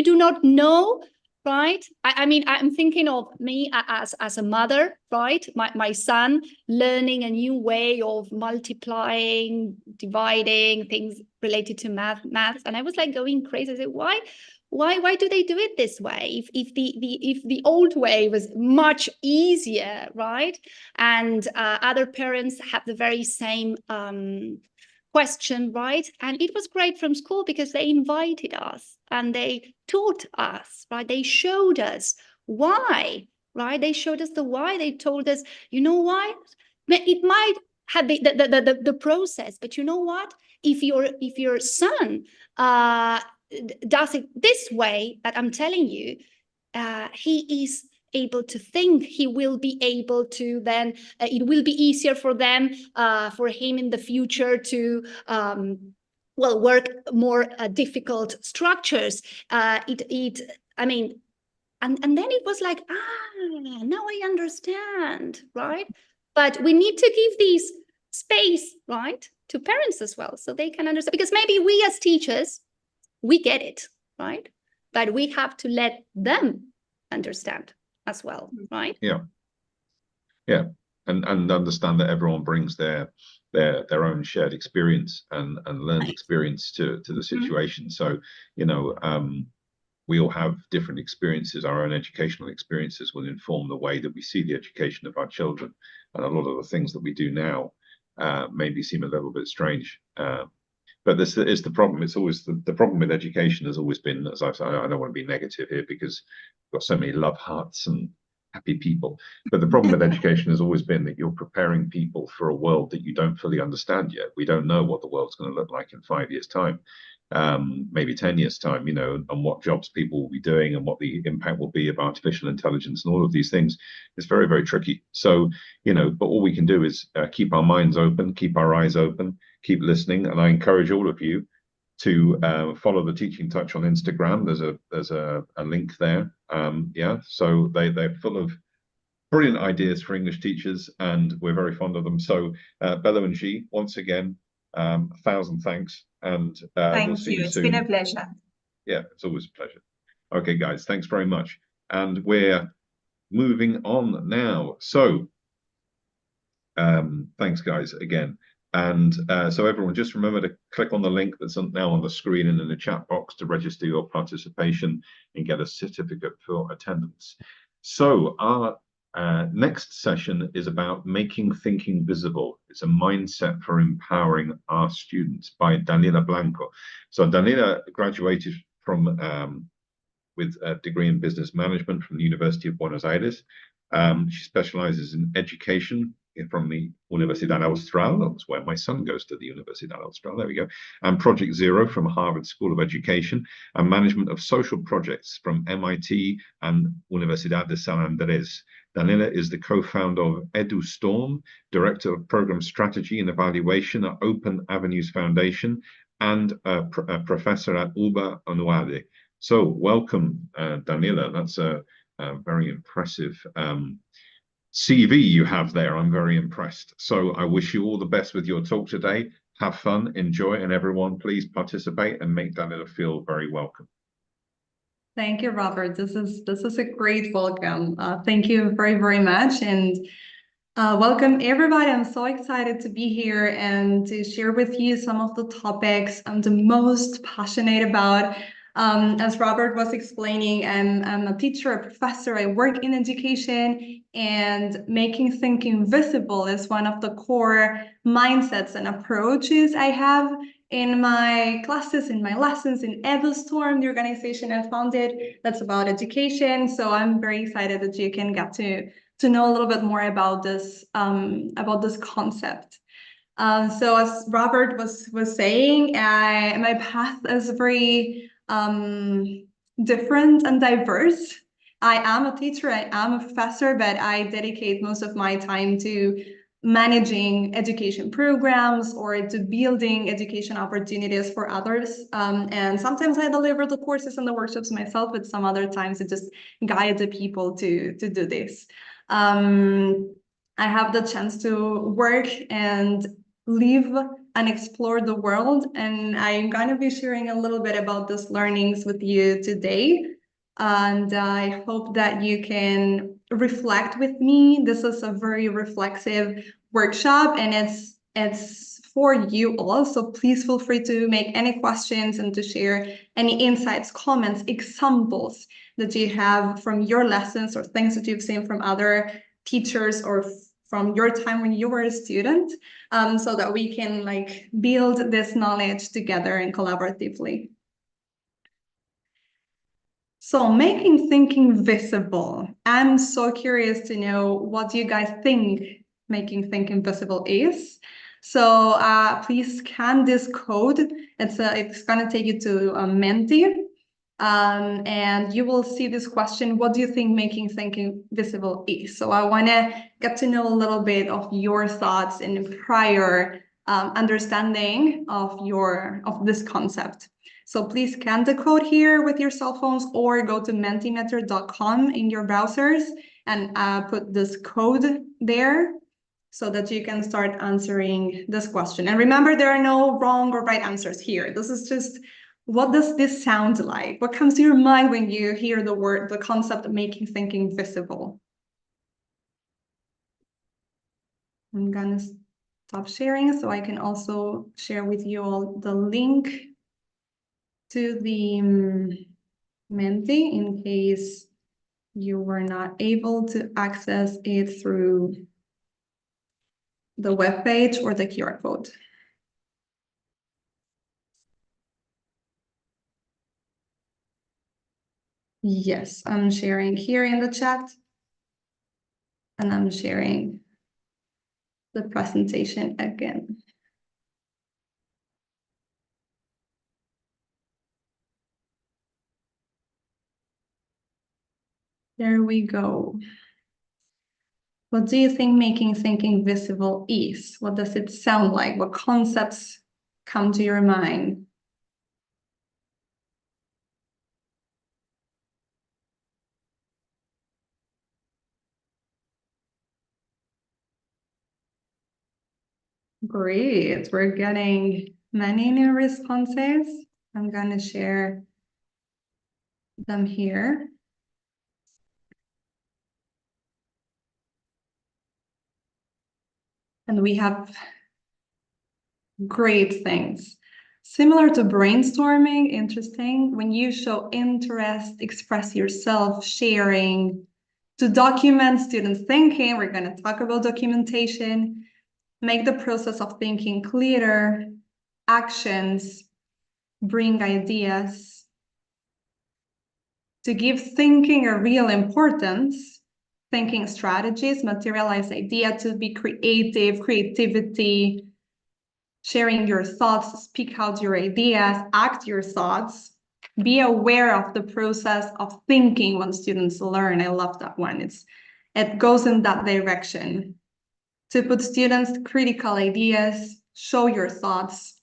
do not know, right? I mean, I'm thinking of me as a mother, right? My son learning a new way of multiplying, dividing, things related to math, and I was like going crazy. I said, why do they do it this way? If the old way was much easier, right? And other parents have the very same question, right? And it was great from school because they invited us and they taught us, right? They showed us why, right? They showed us the why. They told us, you know why? It might have the process, but you know what? If your son does it this way that I'm telling you, he is able to think, he will be able to then, it will be easier for them, for him in the future to work more difficult structures. I mean, and then it was like, now I understand, right? But we need to give these space, right, to parents as well, so they can understand, because maybe we as teachers, we get it, right? But we have to let them understand as well, right? Yeah, and understand that everyone brings their own shared experience and learned experience to the situation. So, you know, we all have different experiences. Our own educational experiences will inform the way that we see the education of our children, and a lot of the things that we do now maybe seem a little bit strange. But this is the problem. It's always the problem with education has always been, as I've said, I don't want to be negative here because we've got so many love hearts and happy people. But the problem with education has always been that you're preparing people for a world that you don't fully understand yet. We don't know what the world's going to look like in 5 years' time, maybe 10 years' time, you know, and what jobs people will be doing and what the impact will be of artificial intelligence and all of these things. It's very, very tricky. So, you know, but all we can do is keep our minds open, keep our eyes open, keep listening. And I encourage all of you to follow the Teaching Touch on Instagram. There's a link there. So they're full of brilliant ideas for English teachers, and we're very fond of them. So Bello and G, once again, 1,000 thanks, and we'll see you soon. It's been a pleasure. Yeah, it's always a pleasure. Okay, guys, thanks very much. And we're moving on now. So thanks, guys, again. And so everyone, just remember to click on the link that's now on the screen and in the chat box to register your participation and get a certificate for attendance. So our next session is about making thinking visible. It's a mindset for empowering our students by Danila Blanco. So Danila graduated from with a degree in business management from the University of Buenos Aires. She specializes in education from the Universidad Austral. That's where my son goes, to the Universidad Austral. There we go. And Project Zero from Harvard School of Education, and management of social projects from MIT and Universidad de San Andrés. Danila is the co-founder of EduStorm, Director of Program Strategy and Evaluation at Open Avenues Foundation, and a professor at UBA Onuade. So welcome, Danila. That's a very impressive CV you have there. I'm very impressed. So I wish you all the best with your talk today. Have fun, enjoy, and everyone please participate and make Danila feel very welcome. Thank you, Robert. This is a great welcome. Thank you very, very much. And welcome everybody. I'm so excited to be here and to share with you some of the topics I'm the most passionate about. As Robert was explaining, I'm a teacher, a professor, I work in education, and making thinking visible is one of the core mindsets and approaches I have in my classes, in my lessons, in EduStorm, the organization I founded that's about education. So I'm very excited that you can get to know a little bit more about this concept. So as Robert was saying, my path is very different and diverse. I am a teacher, I am a professor, but I dedicate most of my time to managing education programs or to building education opportunities for others. And sometimes I deliver the courses and the workshops myself, but some other times I just guide the people to do this. I have the chance to work and live and explore the world, and I'm going to be sharing a little bit about these learnings with you today. And I hope that you can reflect with me. This is a very reflexive workshop, and it's for you all. So please feel free to make any questions and to share any insights, comments, examples that you have from your lessons or things that you've seen from other teachers or from your time when you were a student, so that we can build this knowledge together and collaboratively. So making thinking visible. I'm so curious to know what you guys think making thinking visible is. So please scan this code. It's going to take you to Menti. And you will see this question, what do you think making thinking visible is? So I want to get to know a little bit of your thoughts and prior understanding of this concept. So please scan the code here with your cell phones or go to mentimeter.com in your browsers and put this code there so that you can start answering this question. And remember, there are no wrong or right answers here. This is just, what does this sound like? What comes to your mind when you hear the concept of making thinking visible? I'm gonna stop sharing so I can also share with you all the link to the Menti in case you were not able to access it through the web page or the QR code. Yes, I'm sharing here in the chat, and I'm sharing the presentation again. There we go. What do you think making thinking visible is? What does it sound like? What concepts come to your mind? Great, we're getting many new responses. I'm going to share them here. And we have great things. Similar to brainstorming, interesting. When you show interest, express yourself, sharing, to document student thinking, we're going to talk about documentation, make the process of thinking clearer, actions, bring ideas, to give thinking a real importance, thinking strategies, materialize idea, to be creative, creativity, sharing your thoughts, speak out your ideas, act your thoughts, be aware of the process of thinking when students learn. I love that one. it goes in that direction to put students critical ideas, show your thoughts,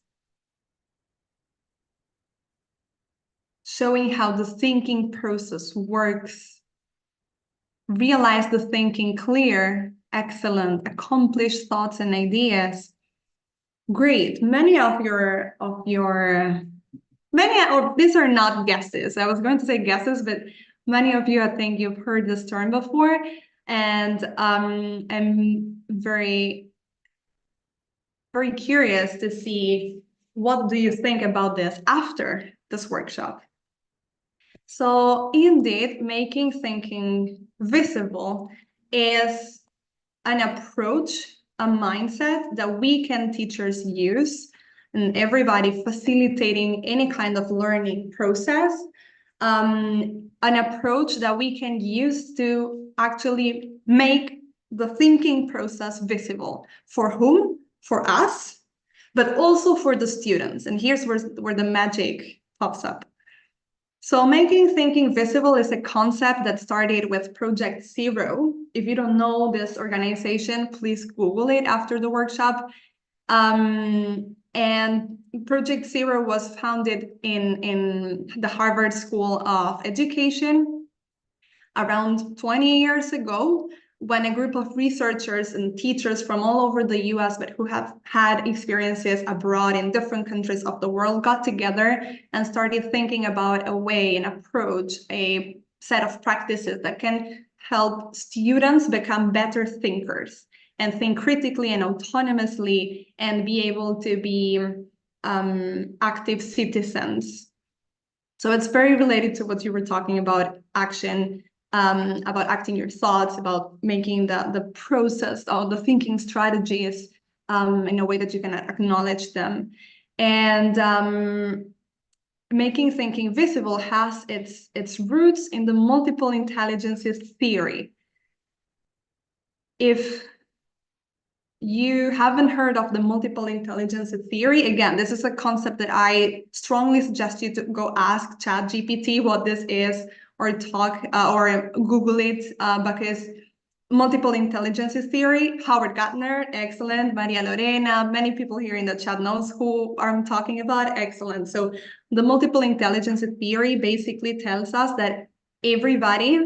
showing how the thinking process works, realize the thinking clear, excellent, accomplished thoughts and ideas. Great. Many of these are not guesses. I was going to say guesses, but many of you, I think you've heard this term before. And I'm very, very curious to see what do you think about this after this workshop. So indeed, making thinking visible is an approach, a mindset that we can teachers use, and everybody facilitating any kind of learning process, an approach that we can use to actually make the thinking process visible. For whom? For us, but also for the students. And here's where the magic pops up. So making thinking visible is a concept that started with Project Zero. If you don't know this organization, please Google it after the workshop. And Project Zero was founded in the Harvard School of Education around 20 years ago, when a group of researchers and teachers from all over the US, but who have had experiences abroad in different countries of the world, got together and started thinking about a way, an approach, a set of practices that can help students become better thinkers and think critically and autonomously and be able to be active citizens. So it's very related to what you were talking about, action, about acting your thoughts, about making the process of the thinking strategies in a way that you can acknowledge them. And making thinking visible has its roots in the multiple intelligences theory. If you haven't heard of the multiple intelligences theory, again, this is a concept that I strongly suggest you to go ask ChatGPT what this is, or talk or Google it, because multiple intelligences theory, Howard Gardner, excellent. Maria Lorena, many people here in the chat knows who I'm talking about, excellent. So the multiple intelligences theory basically tells us that everybody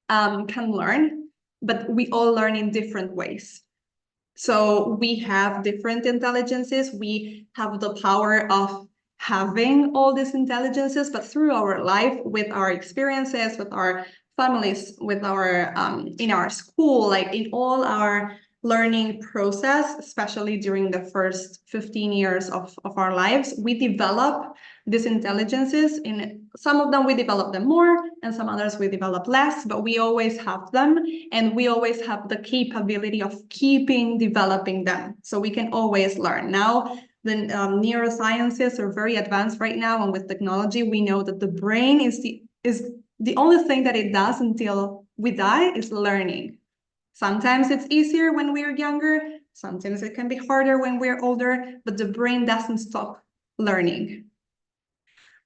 can learn, but we all learn in different ways. So we have different intelligences. We have the power of having all these intelligences, but through our life, with our experiences, with our families, with our in our school, like in all our learning process, especially during the first 15 years of our lives, we develop these intelligences. In some of them we develop them more, and some others we develop less, but we always have them, and we always have the capability of keeping developing them, so we can always learn. Now the neurosciences are very advanced right now, and with technology we know that the brain is the only thing that it does until we die is learning. Sometimes it's easier when we're younger, sometimes it can be harder when we're older, but the brain doesn't stop learning.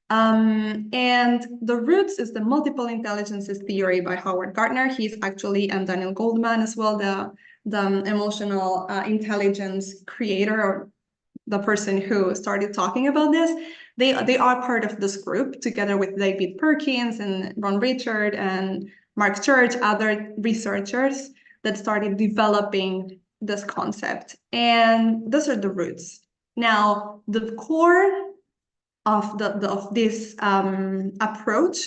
And the roots is the multiple intelligences theory by Howard Gardner. He's actually, and Daniel Goldman as well, the emotional intelligence creator, or the person who started talking about this. They are part of this group, together with David Perkins and Ron Richard and Mark Church, other researchers that started developing this concept. And those are the roots. Now, the core of this approach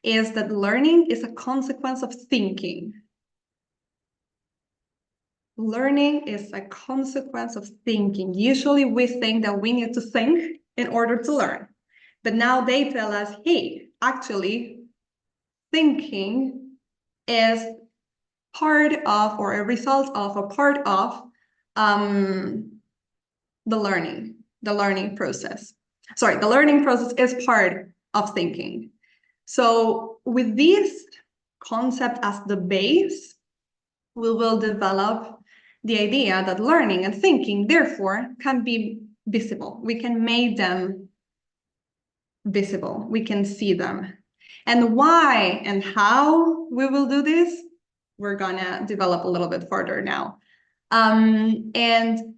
is that learning is a consequence of thinking. Learning is a consequence of thinking. Usually we think that we need to think in order to learn. But now they tell us, hey, actually, thinking is part of, or a result of, a part of the learning process. Sorry, the learning process is part of thinking. So with this concept as the base, we will develop the idea that learning and thinking, therefore, can be visible. We can make them visible. We can see them. And why and how we will do this? we're gonna develop a little bit further now. And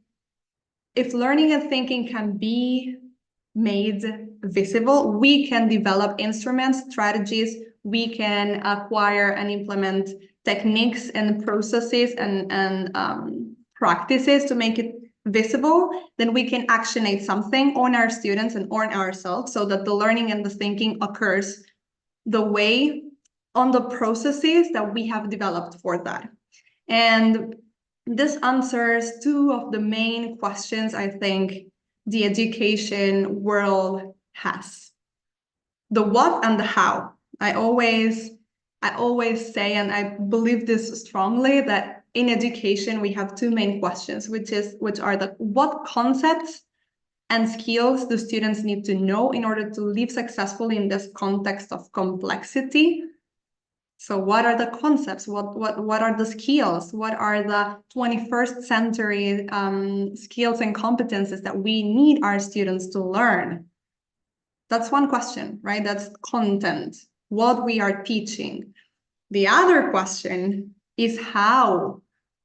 if learning and thinking can be made visible, we can develop instruments, strategies, we can acquire and implement techniques and processes and practices to make it visible. Then we can actionate something on our students and on ourselves so that the learning and the thinking occurs the way on the processes that we have developed for that. And this answers two of the main questions I think the education world has. The what and the how. I always say, and I believe this strongly, that in education we have two main questions, which are the what concepts and skills the students need to know in order to live successfully in this context of complexity. So what are the concepts? What are the skills? What are the 21st century skills and competences that we need our students to learn? That's one question, right? That's content, what we are teaching. The other question is how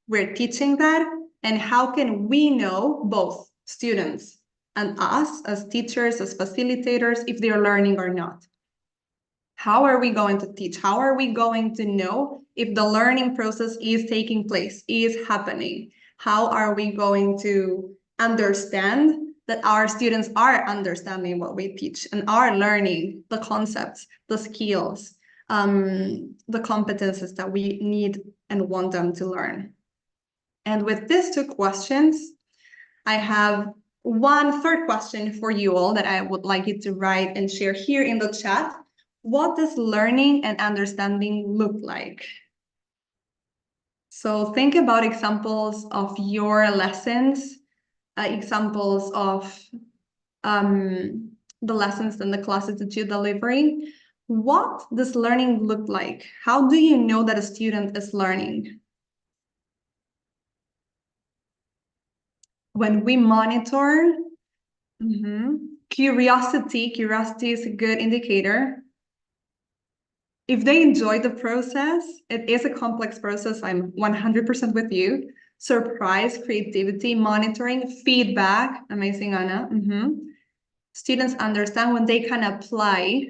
we're teaching that, and how can we know, both students and us as teachers, as facilitators, if they're learning or not. How are we going to teach? How are we going to know if the learning process is taking place, is happening? How are we going to understand that our students are understanding what we teach and are learning the concepts, the skills, the competences that we need and want them to learn? And with these two questions, I have one third question for you all that I would like you to write and share here in the chat. What does learning and understanding look like? So think about examples of your lessons, examples of the lessons and the classes that you're delivering. What does learning look like? How do you know that a student is learning? When we monitor, curiosity is a good indicator. If they enjoy the process, it is a complex process, I'm 100% with you. Surprise, creativity, monitoring, feedback, amazing, Anna. Students understand when they can apply,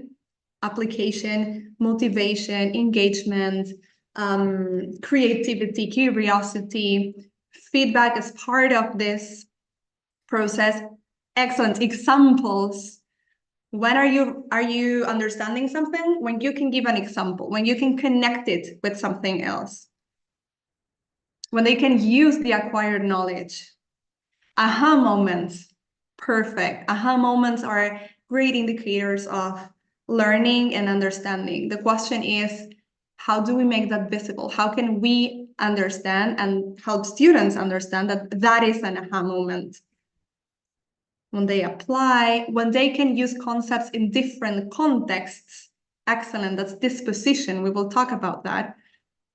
application, motivation, engagement, creativity, curiosity. Feedback is part of this process. Excellent examples. When are you understanding something? When you can give an example, when you can connect it with something else, when they can use the acquired knowledge. Aha moments, perfect. Aha moments are great indicators of learning and understanding. The question is, how do we make that visible? How can we understand and help students understand that that is an aha moment? When they apply, when they can use concepts in different contexts. Excellent, that's disposition. We will talk about that.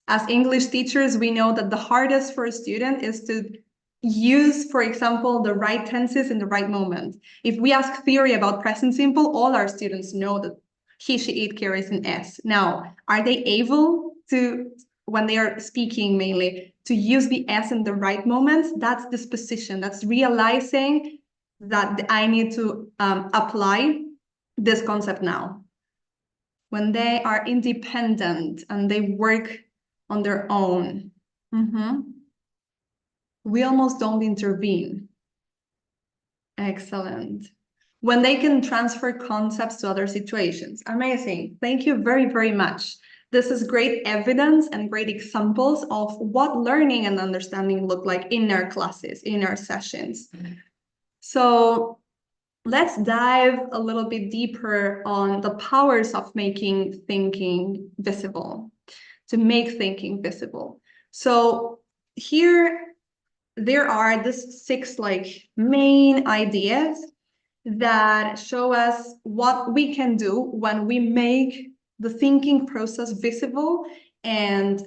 As English teachers, we know that the hardest for a student is to use, for example, the right tenses in the right moment. If we ask theory about present simple, all our students know that he, she, it carries an S. Now, are they able to, when they are speaking mainly, to use the S in the right moments? That's disposition. That's realizing that I need to apply this concept now. When they are independent and they work on their own, we almost don't intervene. Excellent. When they can transfer concepts to other situations. Amazing. Thank you very, very much. This is great evidence and great examples of what learning and understanding look like in our classes, in our sessions. So let's dive a little bit deeper on the powers of making thinking visible, to make thinking visible. So here there are these 6 main ideas that show us what we can do when we make the thinking process visible and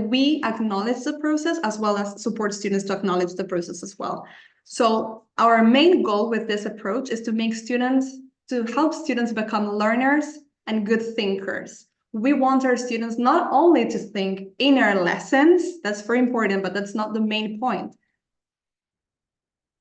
we acknowledge the process as well as support students to acknowledge the process as well. So our main goal with this approach is to help students become learners and good thinkers. we want our students not only to think in our lessons, that's very important, but that's not the main point.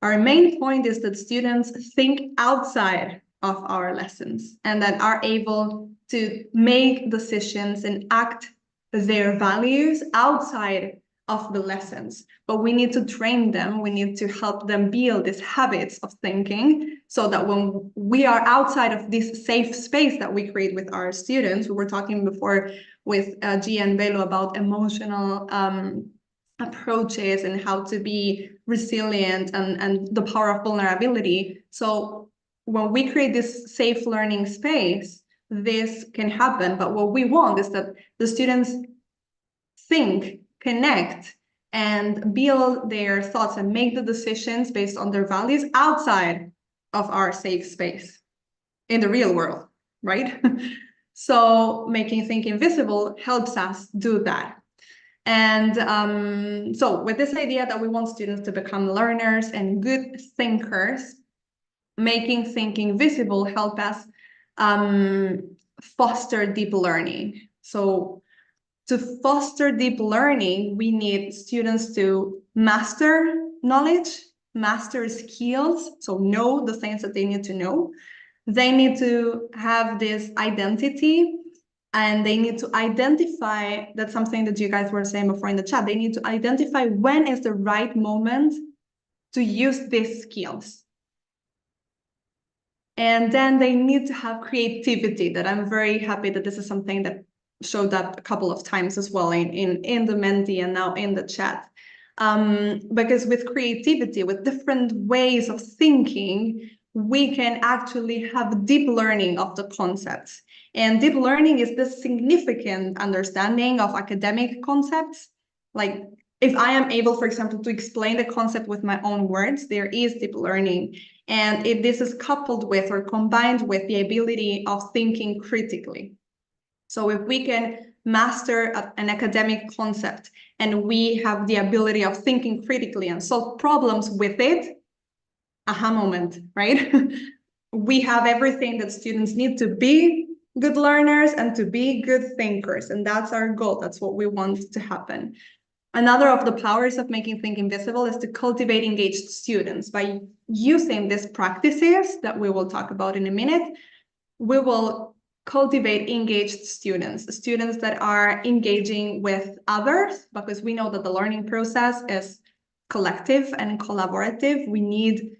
Our main point is that students think outside of our lessons and that are able to make decisions and act their values outside of the lessons. But we need to train them, we need to help them build these habits of thinking so that when we are outside of this safe space that we create with our students, we were talking before with Gia and Belo about emotional approaches and how to be resilient and the power of vulnerability. So when we create this safe learning space, this can happen. But what we want is that the students think, connect, and build their thoughts and make the decisions based on their values outside of our safe space in the real world, right? So making thinking visible helps us do that. And so with this idea that we want students to become learners and good thinkers, making thinking visible help us foster deep learning. So to foster deep learning, we need students to master knowledge, master skills, so know the things that they need to know. They need to have this identity, and they need to identify, that's something that you guys were saying before in the chat, they need to identify when is the right moment to use these skills. And then they need to have creativity, that I'm very happy that this is something that showed up a couple of times as well in the Menti and now in the chat. Because with creativity, with different ways of thinking, we can actually have deep learning of the concepts. And deep learning is this significant understanding of academic concepts. Like if I am able, for example, to explain the concept with my own words, there is deep learning. And if this is coupled with or combined with the ability of thinking critically. So if we can master an academic concept and we have the ability of thinking critically and solve problems with it, aha moment, right? We have everything that students need to be good learners and to be good thinkers. And that's our goal. That's what we want to happen. Another of the powers of making thinking visible is to cultivate engaged students. By using these practices that we will talk about in a minute, we will cultivate engaged students that are engaging with others, because we know that the learning process is collective and collaborative. We need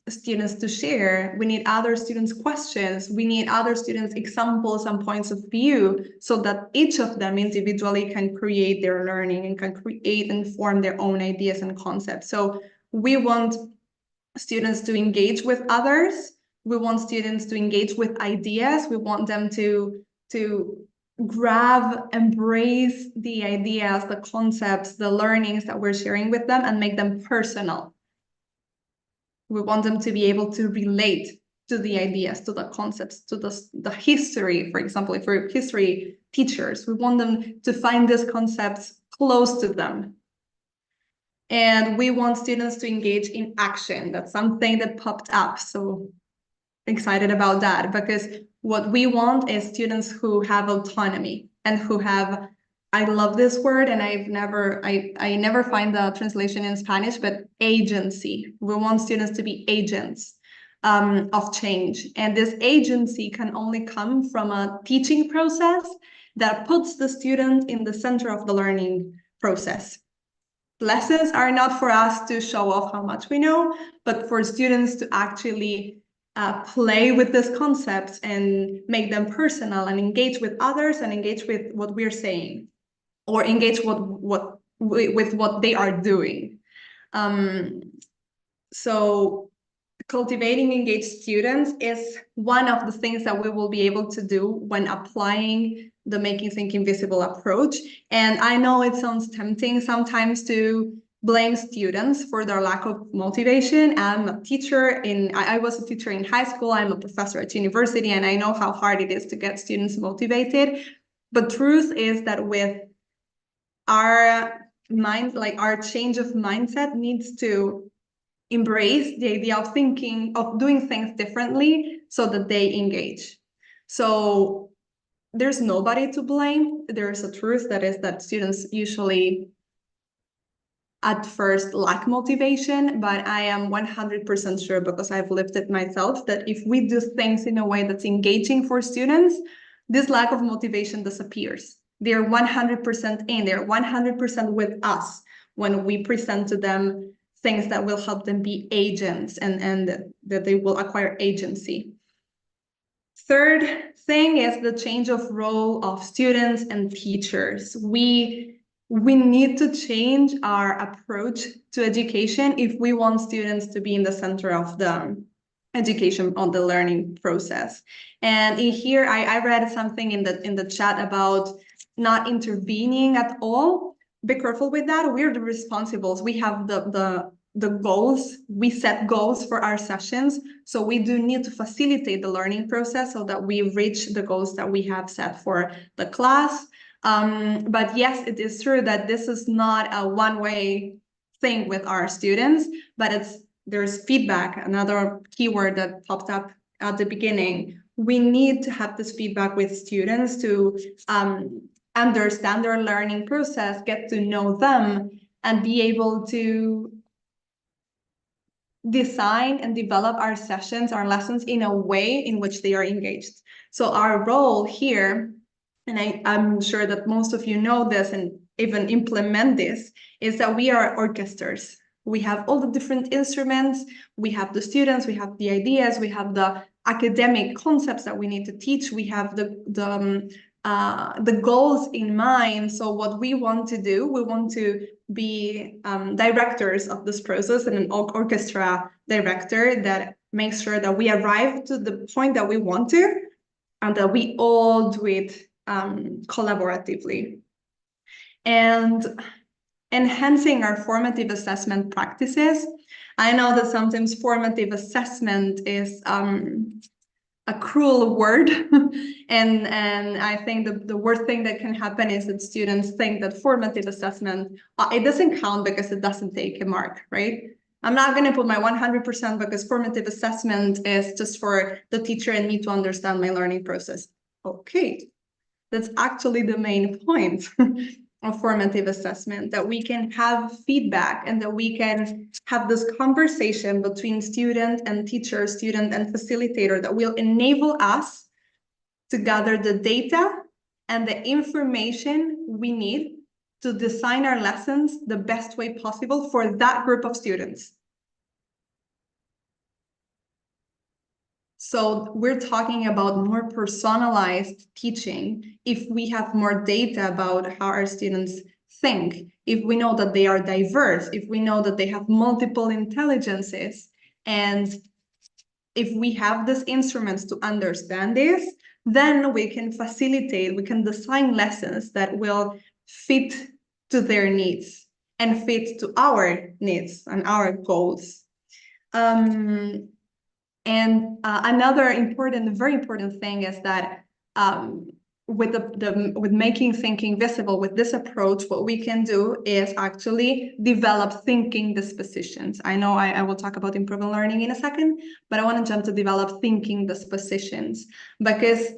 students to share. We need other students' questions. We need other students' examples and points of view so that each of them individually can create their learning and can create and form their own ideas and concepts. So we want students to engage with others. We want students to engage with ideas. We want them to grab, embrace the ideas, the concepts, the learnings that we're sharing with them and make them personal. We want them to be able to relate to the ideas, to the concepts, to the history. For example, if we're history teachers, we want them to find these concepts close to them. And we want students to engage in action. That's something that popped up. So excited about that, because what we want is students who have autonomy and who have, I love this word and I never find the translation in Spanish, but agency. We want students to be agents of change. And this agency can only come from a teaching process that puts the student in the center of the learning process. Lessons are not for us to show off how much we know, but for students to actually play with these concepts and make them personal and engage with others and engage with what we're saying, or engage with what they are doing. So cultivating engaged students is one of the things that we will be able to do when applying the Making Thinking Visible approach. And I know it sounds tempting sometimes to blame students for their lack of motivation. I'm a teacher I was a teacher in high school, I'm a professor at university, and I know how hard it is to get students motivated. But truth is that with our mind, like our change of mindset needs to embrace the idea of thinking, of doing things differently so that they engage. So there's nobody to blame. There's a truth that is that students usually at first lack motivation, but I am 100% sure, because I've lived it myself, that if we do things in a way that's engaging for students, this lack of motivation disappears. They're 100% in, they're 100% with us when we present to them things that will help them be agents and that they will acquire agency. Third thing is the change of role of students and teachers. We need to change our approach to education if we want students to be in the center of the education, on the learning process. And in here, I read something in the chat about not intervening at all. Be careful with that. We're the responsibles. We have the goals. We set goals for our sessions. So we do need to facilitate the learning process so that we reach the goals that we have set for the class. But yes, it is true that this is not a one-way thing with our students, but there's feedback, another keyword that popped up at the beginning. We need to have this feedback with students to understand their learning process, get to know them, and be able to design and develop our sessions, our lessons in a way in which they are engaged. So our role here, and I'm sure that most of you know this and even implement this, is that we are orchestras. We have all the different instruments, we have the students, we have the ideas, we have the academic concepts that we need to teach, we have the goals in mind. So what we want to do, we want to be directors of this process, and an orchestra director that makes sure that we arrive to the point that we want to, and that we all do it collaboratively. And enhancing our formative assessment practices. I know that sometimes formative assessment is a cruel word, and I think the worst thing that can happen is that students think that formative assessment, it doesn't count because it doesn't take a mark, right? I'm not going to put my 100% because formative assessment is just for the teacher and me to understand my learning process. Okay, that's actually the main point of formative assessment, that we can have feedback and that we can have this conversation between student and teacher, student and facilitator, that will enable us to gather the data and the information we need to design our lessons the best way possible for that group of students. So we're talking about more personalized teaching if we have more data about how our students think, if we know that they are diverse, if we know that they have multiple intelligences, and if we have these instruments to understand this, then we can facilitate, we can design lessons that will fit to their needs and fit to our needs and our goals. And another important, very important thing is that with making thinking visible, with this approach, what we can do is actually develop thinking dispositions. I know I will talk about improving learning in a second, but I want to jump to develop thinking dispositions, because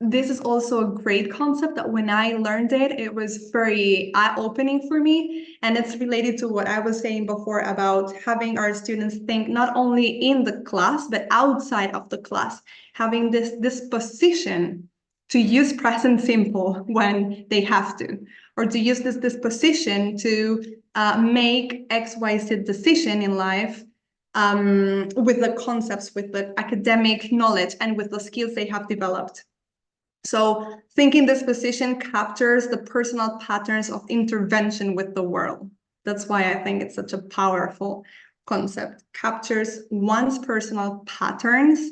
this is also a great concept that when I learned it, it was very eye-opening for me. And it's related to what I was saying before about having our students think not only in the class, but outside of the class, having this disposition to use present simple when they have to, or to use this disposition to make XYZ decision in life with the concepts, with the academic knowledge, and with the skills they have developed. So thinking disposition captures the personal patterns of intervention with the world. That's why I think it's such a powerful concept. Captures one's personal patterns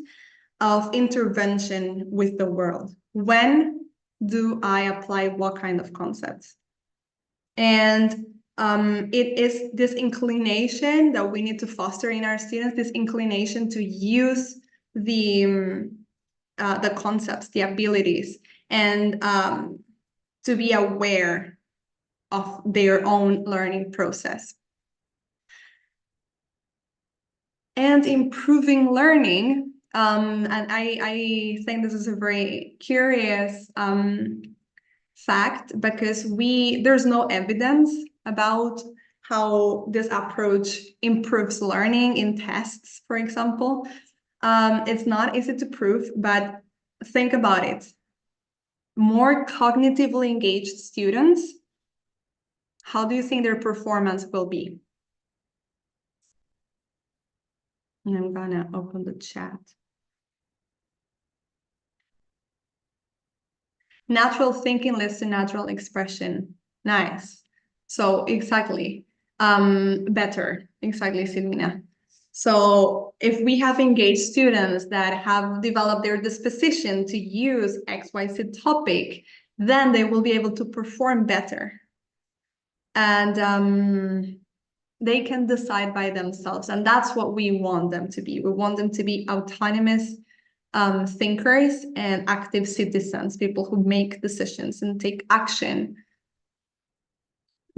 of intervention with the world. When do I apply what kind of concepts? And it is this inclination that we need to foster in our students, this inclination to use the concepts, the abilities, and to be aware of their own learning process. And improving learning And I think this is a very curious fact, because there's no evidence about how this approach improves learning in tests, for example. It's not easy to prove, but think about it. More cognitively engaged students, how do you think their performance will be? And I'm gonna open the chat. Natural thinking leads to natural expression. Nice. So exactly, better. Exactly, Silvina. So if we have engaged students that have developed their disposition to use XYZ topic, then they will be able to perform better. And they can decide by themselves. And that's what we want them to be. We want them to be autonomous thinkers and active citizens, people who make decisions and take action.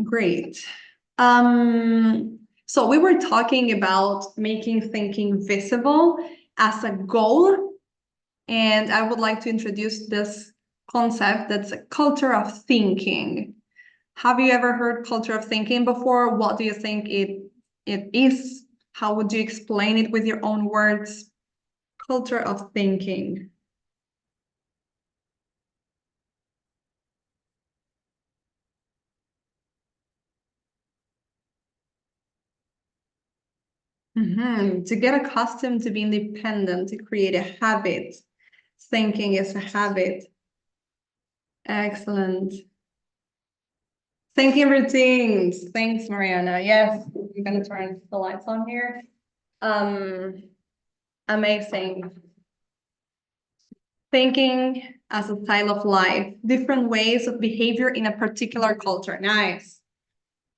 Great. So we were talking about making thinking visible as a goal, and I would like to introduce this concept that's a culture of thinking. Have you ever heard culture of thinking before? What do you think it is? How would you explain it with your own words? Culture of thinking. To get accustomed to be independent, to create a habit. Thinking is a habit. Excellent. Thinking routines. Thanks, Mariana. Yes, I'm gonna turn the lights on here. Amazing. Thinking as a style of life, different ways of behavior in a particular culture. Nice.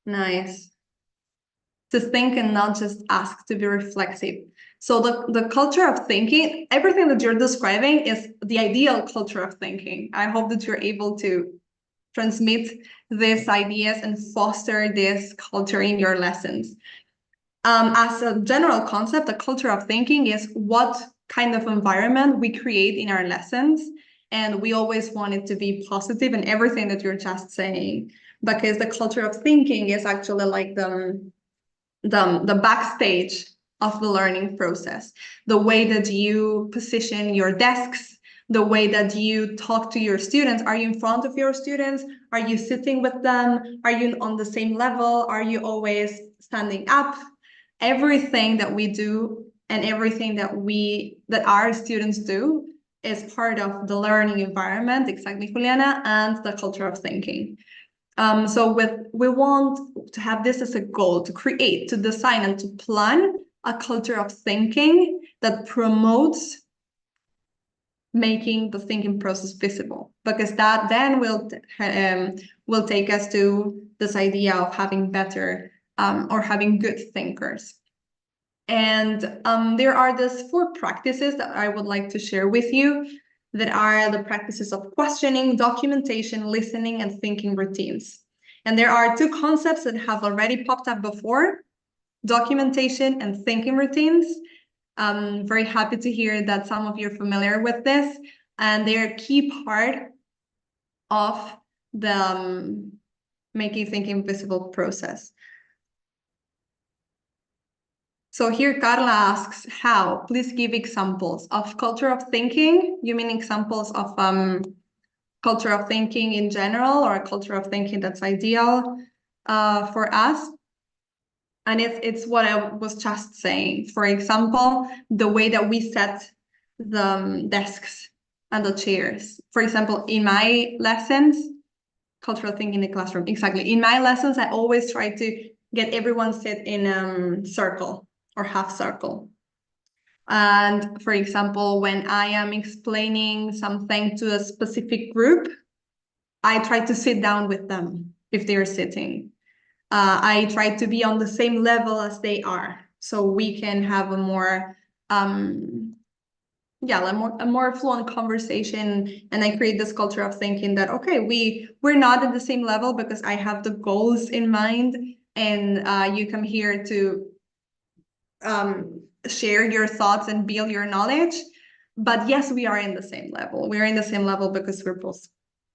Nice. To think and not just ask, to be reflexive. So the culture of thinking, everything that you're describing is the ideal culture of thinking. I hope that you're able to transmit these ideas and foster this culture in your lessons. As a general concept, the culture of thinking is what kind of environment we create in our lessons. And we always want it to be positive in everything that you're just saying, because the culture of thinking is actually like the backstage of the learning process, the way that you position your desks, the way that you talk to your students. Are you in front of your students? Are you sitting with them? Are you on the same level? Are you always standing up? Everything that we do and everything that our students do is part of the learning environment, exactly, Juliana, and the culture of thinking. So we want to have this as a goal, to create, to design, and to plan a culture of thinking that promotes making the thinking process visible, because that then will take us to this idea of having better or having good thinkers. And there are these 4 practices that I would like to share with you, that are the practices of questioning, documentation, listening, and thinking routines. And there are 2 concepts that have already popped up before: documentation and thinking routines. I'm very happy to hear that some of you are familiar with this, and they're a key part of the making thinking visible process. So here Carla asks, how? Please give examples of culture of thinking. You mean examples of culture of thinking in general, or a culture of thinking that's ideal for us? And it's what I was just saying. For example, the way that we set the desks and the chairs. For example, in my lessons, cultural thinking in the classroom, exactly. In my lessons, I always try to get everyone sit in circle or half circle. And for example, when I am explaining something to a specific group, I try to sit down with them if they're sitting. I try to be on the same level as they are, so we can have a more fluent conversation. And I create this culture of thinking that, okay, we're not at the same level because I have the goals in mind, and you come here to share your thoughts and build your knowledge. But yes, we are in the same level. We're in the same level because we're both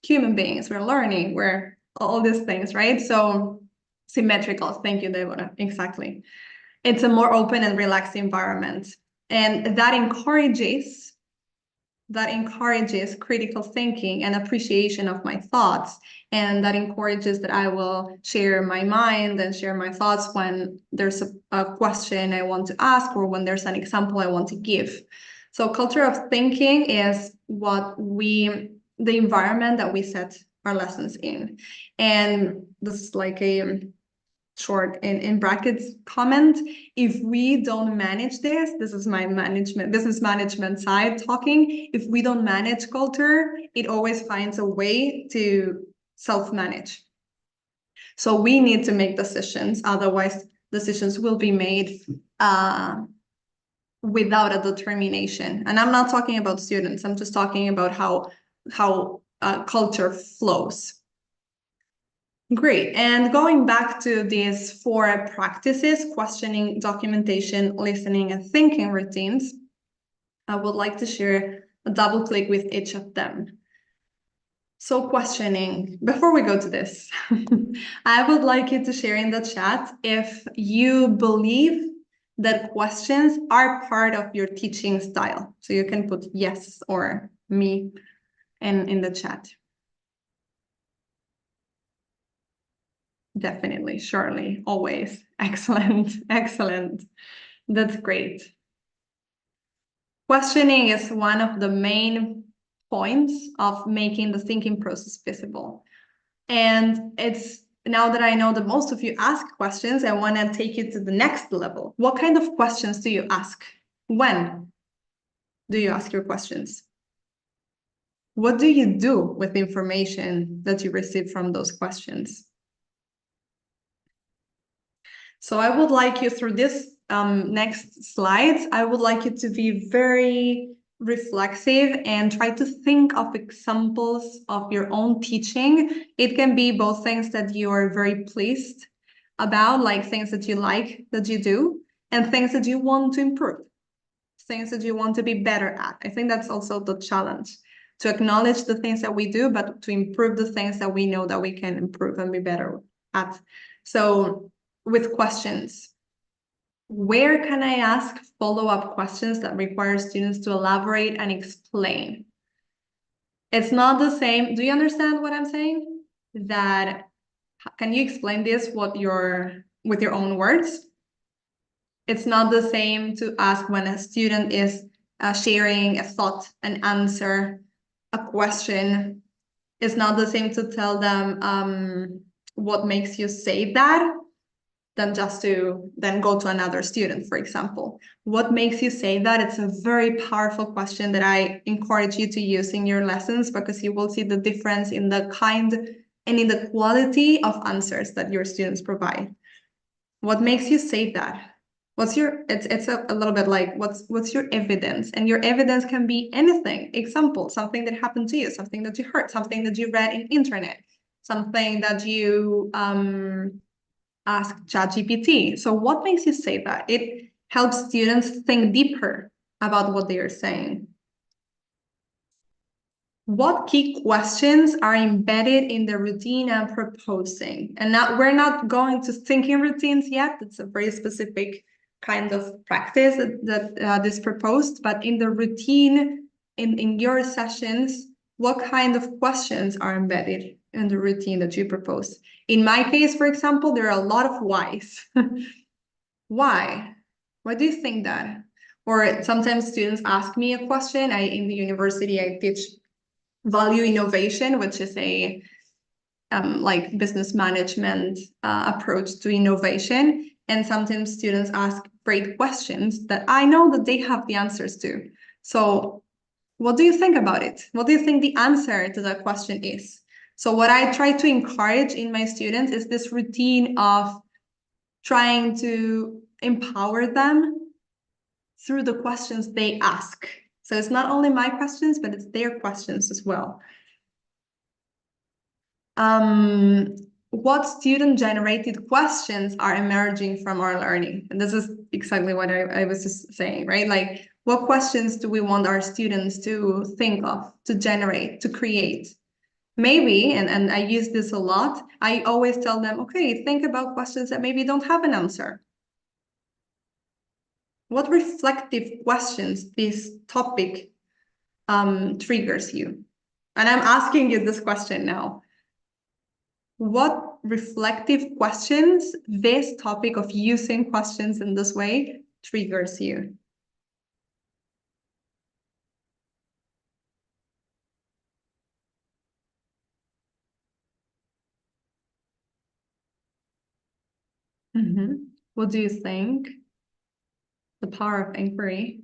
human beings. We're learning. We're all these things, right? So symmetrical. Thank you, Deborah. Exactly. It's a more open and relaxed environment. And that encourages critical thinking and appreciation of my thoughts. And that encourages that I will share my mind and share my thoughts when there's a question I want to ask or when there's an example I want to give. So culture of thinking is the environment that we set our lessons in. And this is like a short in brackets comment. If we don't manage this is my business management side talking. If we don't manage culture, it always finds a way to self-manage. So we need to make decisions, otherwise decisions will be made without a determination. And I'm not talking about students, I'm just talking about how culture flows. Great. And going back to these 4 practices, questioning, documentation, listening, and thinking routines, I would like to share a double click with each of them. So questioning, before we go to this, I would like you to share in the chat if you believe that questions are part of your teaching style. So you can put yes or me in the chat. Definitely, surely, always. Excellent, excellent. That's great. Questioning is one of the main points of making the thinking process visible. And it's now that I know that most of you ask questions, I want to take you to the next level. What kind of questions do you ask? When do you ask your questions? What do you do with the information that you receive from those questions? So I would like you, through this next slides, I would like you to be very reflexive and try to think of examples of your own teaching. It can be both things that you are very pleased about, like things that you like that you do, and things that you want to improve, things that you want to be better at. I think that's also the challenge, to acknowledge the things that we do, but to improve the things that we know that we can improve and be better at. So with questions, where can I ask follow-up questions that require students to elaborate and explain? It's not the same. Do you understand what I'm saying? That, can you explain this with your own words? It's not the same to ask when a student is sharing a thought, an answer, a question. It's not the same to tell them what makes you say that, than just to then go to another student, for example. What makes you say that? It's a very powerful question that I encourage you to use in your lessons, because you will see the difference in the kind and in the quality of answers that your students provide. What makes you say that? What's your, it's a little bit like, what's your evidence? And your evidence can be anything. Example, something that happened to you, something that you heard, something that you read in internet, something that you ask ChatGPT. So what makes you say that? It helps students think deeper about what they are saying. What key questions are embedded in the routine I'm proposing? And now we're not going to thinking routines yet. It's a very specific kind of practice that is proposed, but in the routine, in your sessions, what kind of questions are embedded in the routine that you propose? In my case, for example, there are a lot of whys. Why? Why do you think that? Or sometimes students ask me a question. In the university, I teach value innovation, which is a like business management approach to innovation. And sometimes students ask great questions that I know that they have the answers to. So what do you think about it? What do you think the answer to that question is? So what I try to encourage in my students is this routine of trying to empower them through the questions they ask. So it's not only my questions, but it's their questions as well. what student-generated questions are emerging from our learning? And this is exactly what I was just saying, right? Like, what questions do we want our students to think of, to generate, to create? Maybe, and I use this a lot, I always tell them, okay, think about questions that maybe don't have an answer. What reflective questions this topic triggers you? And I'm asking you this question now. What reflective questions this topic of using questions in this way triggers you? What do you think? The power of inquiry.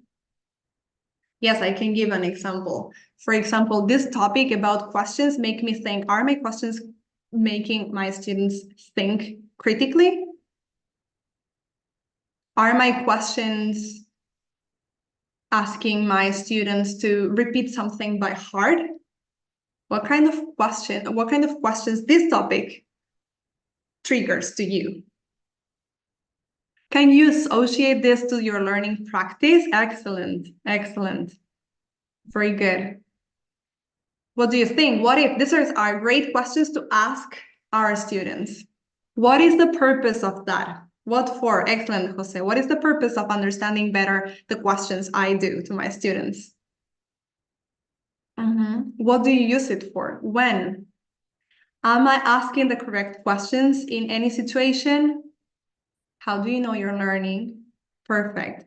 Yes, I can give an example. For example, this topic about questions make me think, are my questions making my students think critically? Are my questions asking my students to repeat something by heart? What kind of questions this topic triggers to you? Can you associate this to your learning practice? Excellent, excellent. Very good. What do you think? What if these are great questions to ask our students? What is the purpose of that? What for? Excellent, Jose. What is the purpose of understanding better the questions I do to my students? What do you use it for? When? Am I asking the correct questions in any situation? How do you know you're learning? Perfect.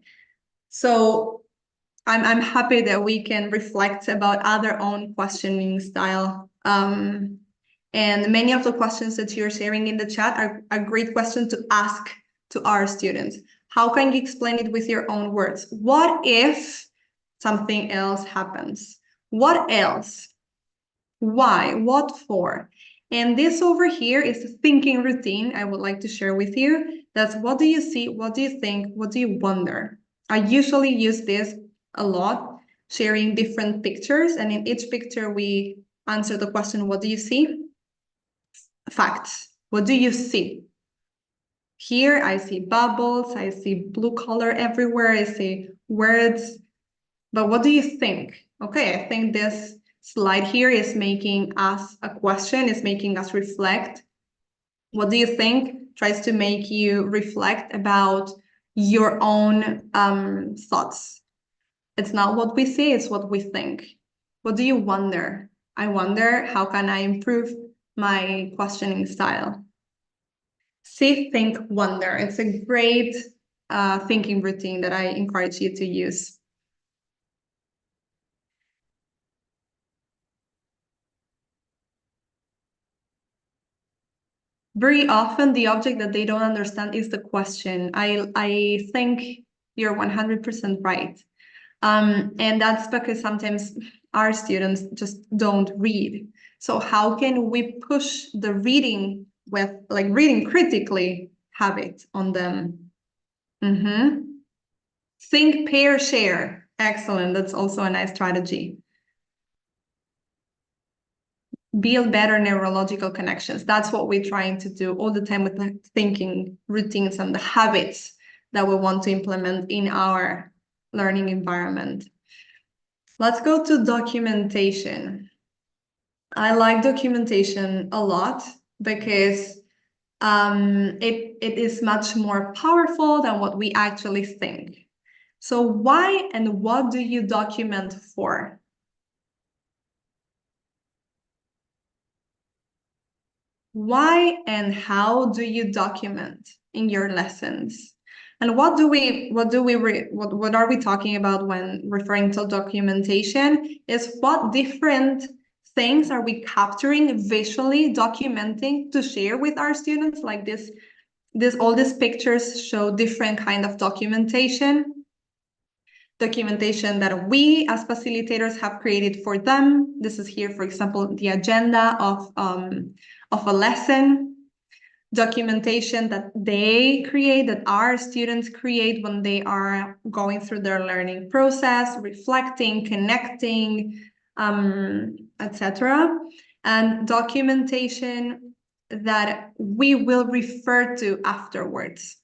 So I'm happy that we can reflect about our own questioning style. And many of the questions that you're sharing in the chat are a great question to ask to our students. How can you explain it with your own words? What if something else happens? What else? Why? What for? And this over here is the thinking routine I would like to share with you. That's what do you see? What do you think? What do you wonder? I usually use this a lot, sharing different pictures. And in each picture, we answer the question, what do you see? Facts. What do you see? Here, I see bubbles. I see blue color everywhere. I see words. But what do you think? Okay, I think this slide here is making us a question, is making us reflect. What do you think? Tries to make you reflect about your own thoughts. It's not what we see, it's what we think. What do you wonder? I wonder, how can I improve my questioning style? See, think, wonder. It's a great thinking routine that I encourage you to use. Very often, the object that they don't understand is the question. I think you're 100% right. And that's because sometimes our students just don't read. So how can we push the reading with, like, reading critically habit on them? Think, pair, share. Excellent. That's also a nice strategy. Build better neurological connections. That's what we're trying to do all the time with the thinking routines and the habits that we want to implement in our learning environment. Let's go to documentation. I like documentation a lot because it is much more powerful than what we actually think. So why and what do you document for? Why and how do you document in your lessons? And what are we talking about when referring to documentation? Is what different things are we capturing visually, documenting to share with our students? Like all these pictures show different kind of documentation that we as facilitators have created for them. This is here, for example, the agenda of a lesson. Documentation that they create, that our students create when they are going through their learning process, reflecting, connecting, etc. And documentation that we will refer to afterwards.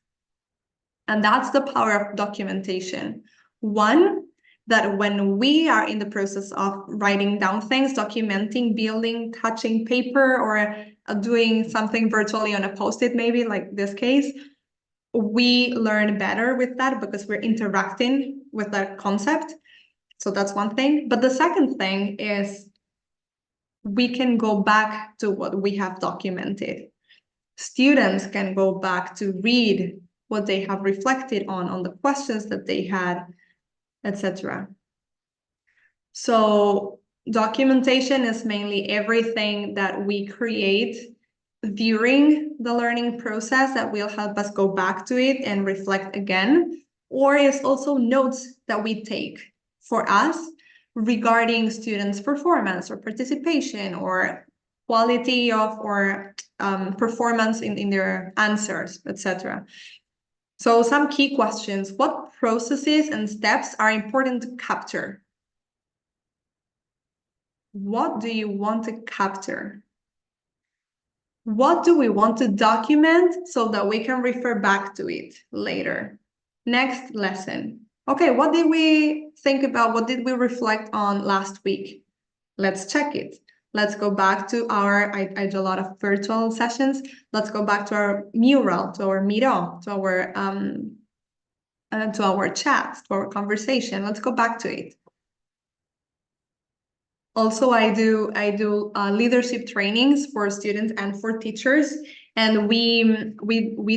And that's the power of documentation. One, that when we are in the process of writing down things, documenting, building, touching paper, or doing something virtually on a post-it, maybe like this case, we learn better with that because we're interacting with that concept. So that's one thing. But the second thing is we can go back to what we have documented. Students can go back to read what they have reflected on the questions that they had, etc. So documentation is mainly everything that we create during the learning process that will help us go back to it and reflect again, or is also notes that we take for us regarding students' performance or participation or quality of or performance in their answers, etc. So some key questions: what processes and steps are important to capture? What do you want to capture? What do we want to document so that we can refer back to it later? Next lesson. Okay, what did we think about? What did we reflect on last week? Let's check it. Let's go back to our, I do a lot of virtual sessions. Let's go back to our mural, to our Miro, to our chats, to our conversation. Let's go back to it. Also, I do leadership trainings for students and for teachers, and we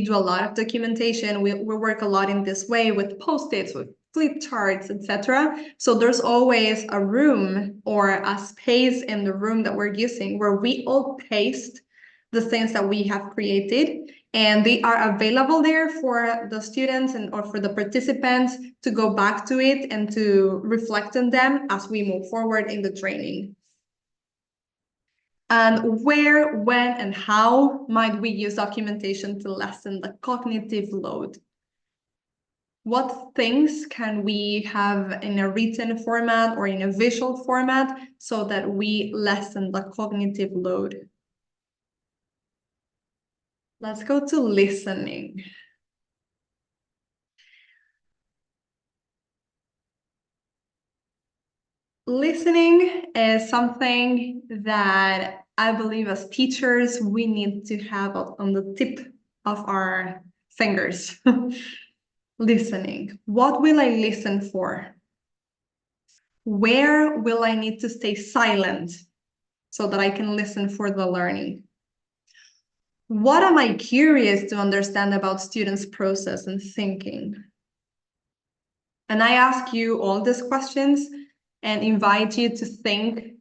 do a lot of documentation. We work a lot in this way with post-its, with flip charts, etc. So there's always a room or a space in the room that we're using where we all paste the things that we have created, and they are available there for the students or for the participants to go back to it and to reflect on them as we move forward in the training. And where, when, and how might we use documentation to lessen the cognitive load? What things can we have in a written format or in a visual format so that we lessen the cognitive load? Let's go to listening. Listening is something that I believe as teachers, we need to have on the tip of our fingers. Listening. What will I listen for? Where will I need to stay silent so that I can listen for the learning? What am I curious to understand about students' process and thinking? And I ask you all these questions and invite you to think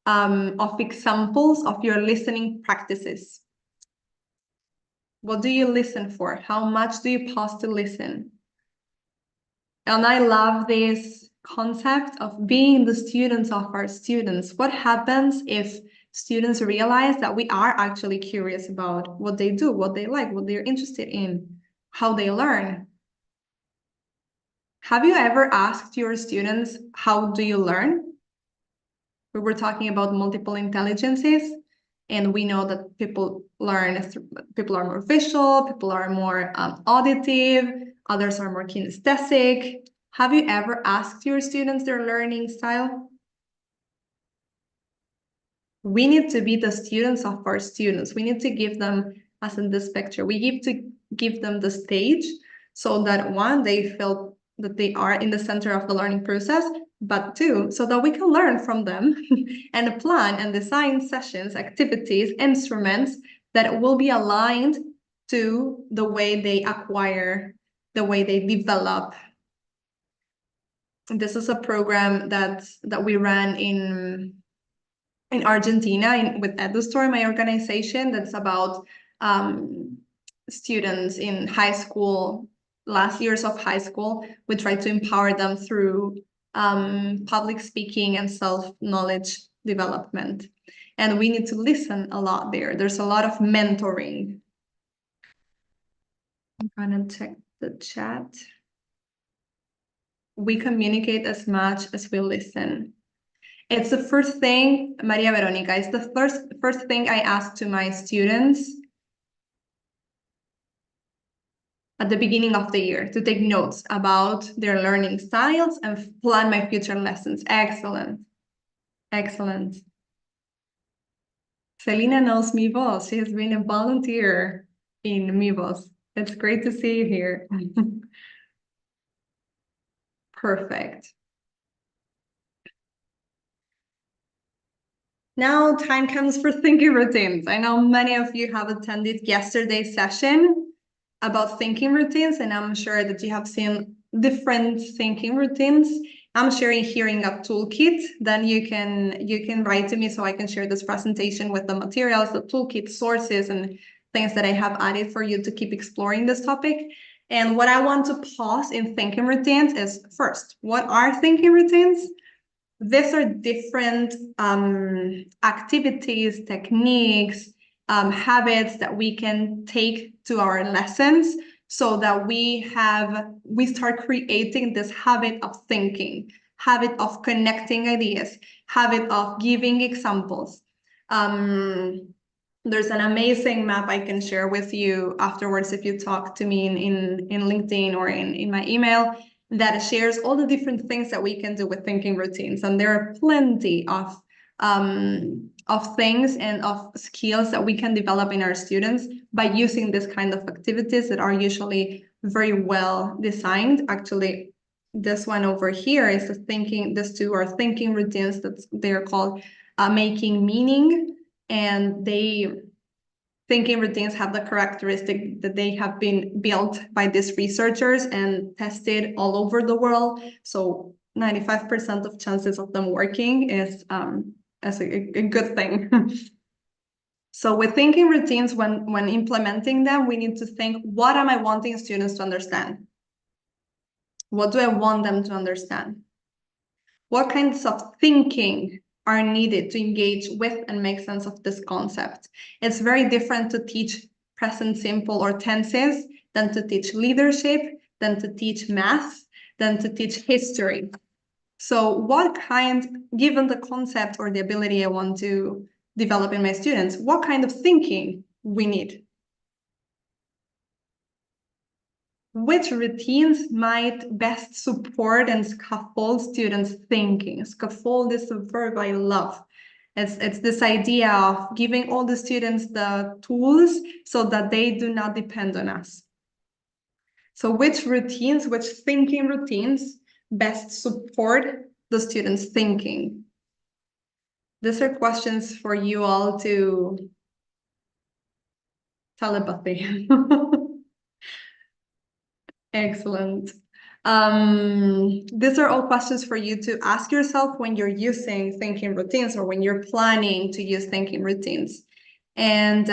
of examples of your listening practices. What do you listen for? How much do you pause to listen? And I love this concept of being the students of our students. What happens if students realize that we are actually curious about what they do, what they like, what they're interested in, how they learn? Have you ever asked your students, how do you learn? We were talking about multiple intelligences, and we know that people learn, people are more visual, people are more auditive, others are more kinesthetic. Have you ever asked your students their learning style? We need to be the students of our students. We need to give them, as in this picture, we need to give them the stage so that one, they feel that they are in the center of the learning process, but two, so that we can learn from them and plan and design sessions, activities, instruments that will be aligned to the way they acquire, the way they develop. This is a program that we ran in Argentina with EduStore, my organization, that's about students in high school, last years of high school. We try to empower them through public speaking and self-knowledge development. And we need to listen a lot there. There's a lot of mentoring. I'm gonna check the chat. We communicate as much as we listen. It's the first thing, Maria Veronica, it's the first thing I ask to my students at the beginning of the year to take notes about their learning styles and plan my future lessons. Excellent. Excellent. Selena knows Mivos. She has been a volunteer in Mivos. It's great to see you here. Perfect. Now time comes for thinking routines. I know many of you have attended yesterday's session about thinking routines, and I'm sure that you have seen different thinking routines. I'm sharing here in a toolkit. Then you can write to me so I can share this presentation with the materials, the toolkit sources, and things that I have added for you to keep exploring this topic. And what I want to pause in thinking routines is, first, what are thinking routines? These are different activities, techniques, habits that we can take to our lessons so that we start creating this habit of thinking, habit of connecting ideas, habit of giving examples. There's an amazing map I can share with you afterwards if you talk to me in LinkedIn or in my email that shares all the different things that we can do with thinking routines. And there are plenty of things and of skills that we can develop in our students by using this kind of activities that are usually very well designed. Actually, this one over here is these two are thinking routines that they're called making meaning. And thinking routines have the characteristic that they have been built by these researchers and tested all over the world. So 95% of chances of them working is a good thing. So with thinking routines, when implementing them, we need to think, what am I wanting students to understand? What do I want them to understand? What kinds of thinking are needed to engage with and make sense of this concept? It's very different to teach present simple or tenses than to teach leadership, than to teach math, than to teach history. So given the concept or the ability I want to develop in my students, what kind of thinking we need? Which routines might best support and scaffold students' thinking? Scaffold is a verb I love. It's this idea of giving all the students the tools so that they do not depend on us. So which thinking routines best support the students' thinking? These are questions for you all to telepathy. Excellent. These are all questions for you to ask yourself when you're using thinking routines or when you're planning to use thinking routines. And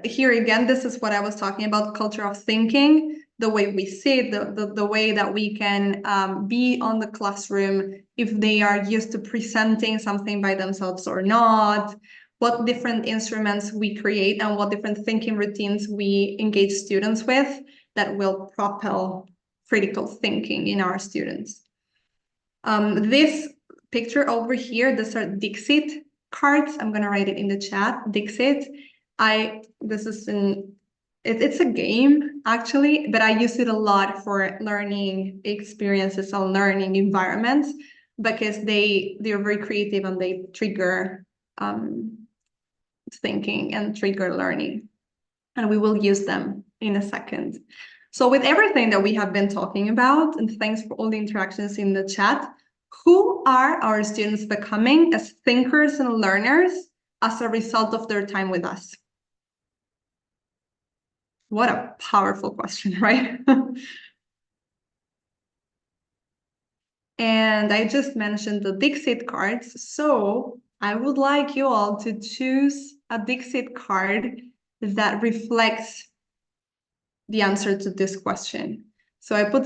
here again, this is what I was talking about, culture of thinking, the way we sit, the way that we can be on the classroom, if they are used to presenting something by themselves or not, what different instruments we create and what different thinking routines we engage students with that will propel critical thinking in our students. This picture over here, these are Dixit cards. I'm going to write it in the chat. Dixit. It's a game actually, but I use it a lot for learning experiences and learning environments because they're very creative and they trigger thinking and trigger learning, and we will use them in a second. So with everything that we have been talking about, and thanks for all the interactions in the chat, who are our students becoming as thinkers and learners as a result of their time with us? What a powerful question, right? And I just mentioned the Dixit cards, so I would like you all to choose a Dixit card that reflects the answer to this question. So I put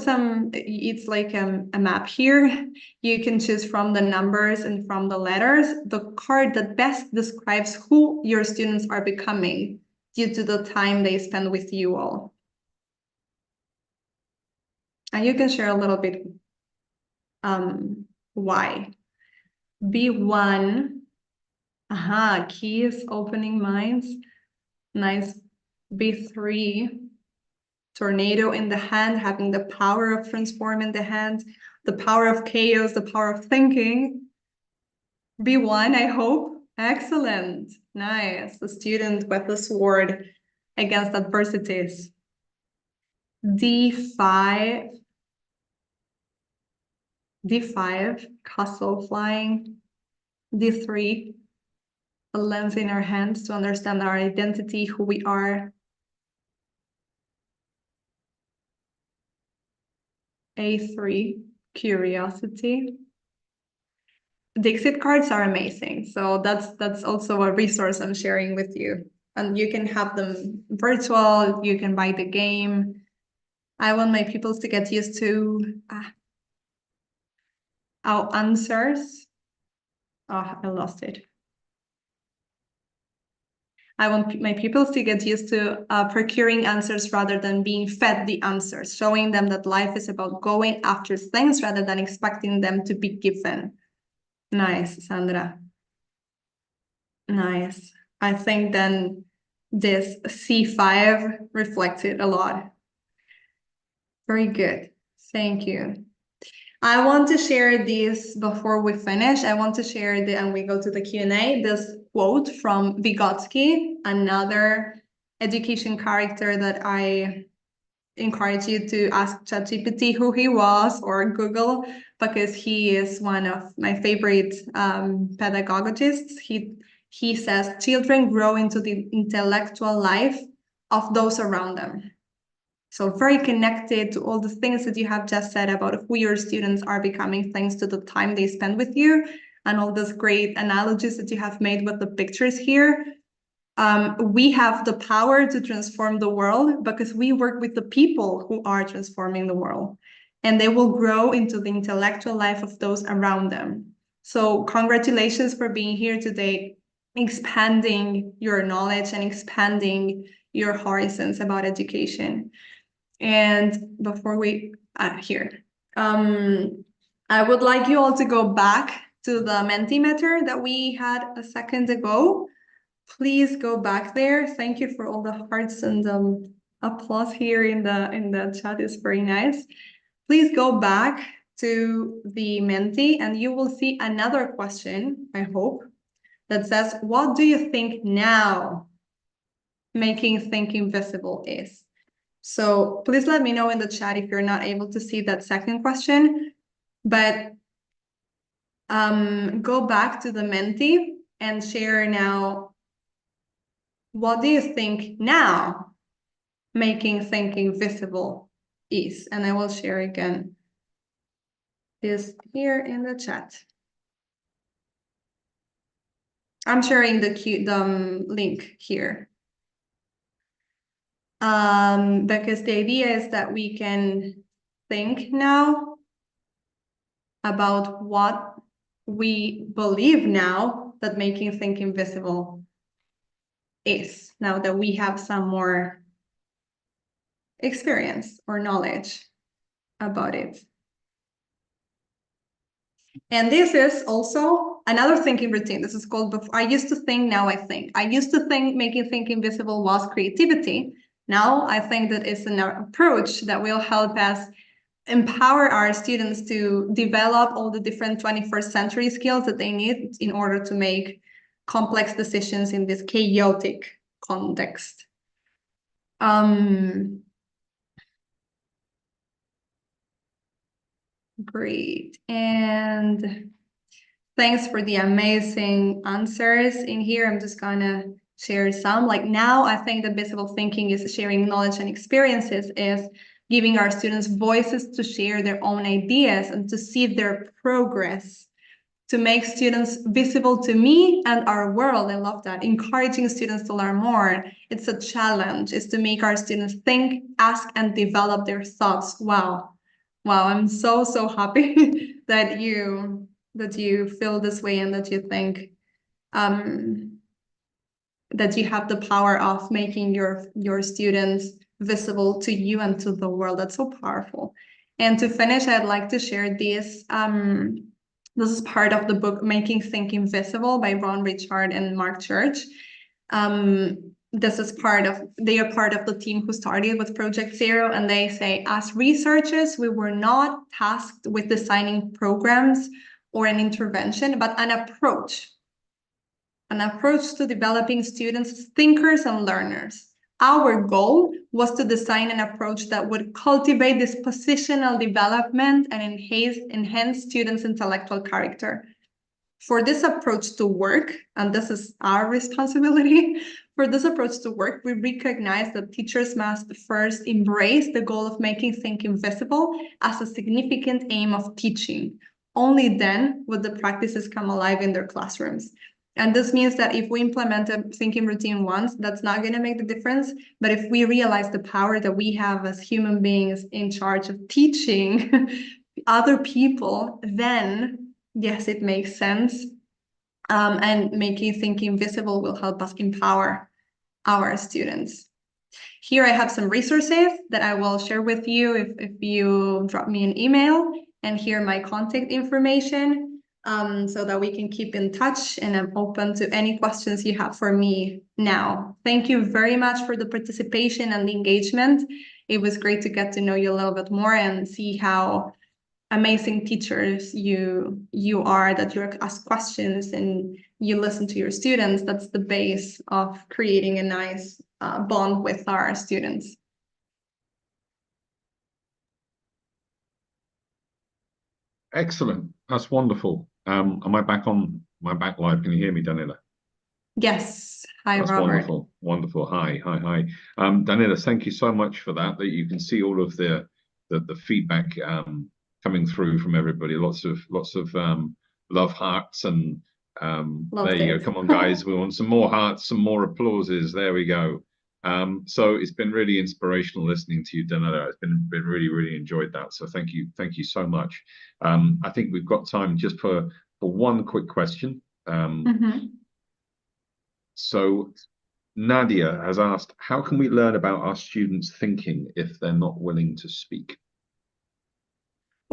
it's like a map here. You can choose from the numbers and from the letters, the card that best describes who your students are becoming due to the time they spend with you all. And you can share a little bit why. B1, keys, opening minds, nice. B3, tornado in the hand, having the power of transforming the hand, the power of chaos, the power of thinking. B1, I hope. Excellent. Nice. The student with the sword against adversities. D5. D5, castle flying. D3, a lens in our hands to understand our identity, who we are. A3, curiosity. Dixit cards are amazing. So that's also a resource I'm sharing with you. And you can have them virtual, you can buy the game. I want my pupils to get used to our answers. Oh, I lost it. I want my pupils to get used to procuring answers rather than being fed the answers, showing them that life is about going after things rather than expecting them to be given. Nice, Sandra. Nice. I think then this C5 reflects it a lot. Very good. Thank you. I want to share this before we finish. I want to share and we go to the Q&A, this quote from Vygotsky, another education character that I encourage you to ask ChatGPT who he was or Google, because he is one of my favorite pedagogists. He says, children grow into the intellectual life of those around them. So very connected to all the things that you have just said about who your students are becoming thanks to the time they spend with you and all those great analogies that you have made with the pictures here. We have the power to transform the world because we work with the people who are transforming the world, and they will grow into the intellectual life of those around them. So congratulations for being here today, expanding your knowledge and expanding your horizons about education. And before we I would like you all to go back to the Mentimeter that we had a second ago. Please go back there. Thank you for all the hearts and applause here in the chat. Is very nice. Please go back to the Menti and you will see another question, I hope, that says, what do you think now making thinking visible is? So please let me know in the chat if you're not able to see that second question, but go back to the Menti and share now, what do you think now making thinking visible is? And I will share again this here in the chat. I'm sharing the link here. Because the idea is that we can think now about what we believe now that making thinking visible is, now that we have some more experience or knowledge about it. And this is also another thinking routine. This is called, I used to think, now I think. I used to think making thinking visible was creativity. Now I think that it's an approach that will help us empower our students to develop all the different 21st century skills that they need in order to make complex decisions in this chaotic context. Great. And thanks for the amazing answers in here. I'm just gonna share some. Like now, I think that visible thinking is sharing knowledge and experiences, is giving our students voices to share their own ideas and to see their progress, to make students visible to me and our world. I love that. Encouraging students to learn more. It's a challenge. It's to make our students think, ask, and develop their thoughts. Wow. Wow, I'm so happy that you feel this way and that you think that you have the power of making your students visible to you and to the world. That's so powerful. And to finish, I'd like to share this. This is part of the book Making Thinking Visible by Ron Richard and Mark Church. this is they are part of the team who started with Project Zero, and they say, as researchers, we were not tasked with designing programs or an intervention, but an approach to developing students as thinkers and learners. Our goal was to design an approach that would cultivate this positional development and enhance students' intellectual character. For this approach to work, and this is our responsibility, for this approach to work, we recognize that teachers must first embrace the goal of making thinking visible as a significant aim of teaching. Only then would the practices come alive in their classrooms. And this means that if we implement a thinking routine once, that's not going to make the difference. But if we realize the power that we have as human beings in charge of teaching other people, then yes, it makes sense. And making thinking visible will help us empower our students. Here I have some resources that I will share with you if you drop me an email, and here my contact information. So that we can keep in touch, and I'm open to any questions you have for me now. Thank you very much for the participation and the engagement. It was great to get to know you a little bit more and see how amazing teachers you are, that you ask questions and you listen to your students. That's the base of creating a nice bond with our students. Excellent. That's wonderful. Am I back live? Can you hear me, Danila? Yes. Hi, That's Robert. wonderful. Wonderful. Hi. Danila, thank you so much for that. That you can see all of the feedback coming through from everybody. Lots of love hearts, and there you go. Come on, guys. We want some more hearts, some more applauses. There we go. So it's been really inspirational listening to you, Danila. It's been really enjoyed that. So thank you so much. I think we've got time just for one quick question. So Nadia has asked, how can we learn about our students' thinking if they're not willing to speak?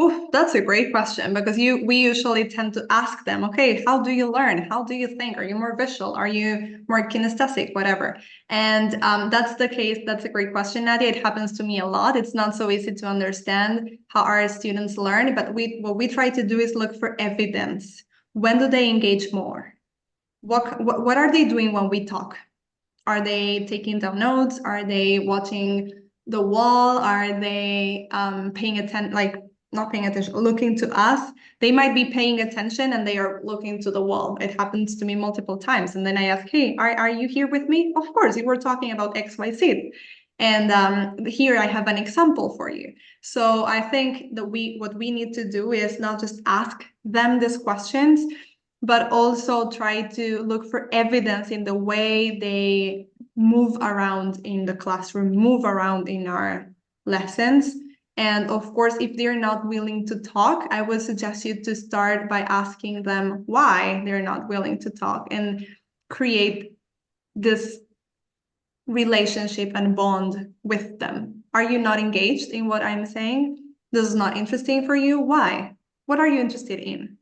Oh, that's a great question, because we usually tend to ask them, okay, how do you learn? How do you think? Are you more visual? Are you more kinesthetic? Whatever. And that's the case. That's a great question, Nadia. It happens to me a lot. It's not so easy to understand how our students learn, but what we try to do is look for evidence. When do they engage more? What are they doing when we talk? Are they taking down notes? Are they watching the wall? Are they paying attention, not paying attention, looking to us? They might be paying attention and they are looking to the wall. It happens to me multiple times. And then I ask, hey, are you here with me? Of course, you were talking about XYZ. And here I have an example for you. So I think that what we need to do is not just ask them these questions, but also try to look for evidence in the way they move around in the classroom, move around in our lessons. And of course, if they're not willing to talk, I would suggest you to start by asking them why they're not willing to talk, and create this relationship and bond with them. Are you not engaged in what I'm saying? This is not interesting for you. Why? What are you interested in?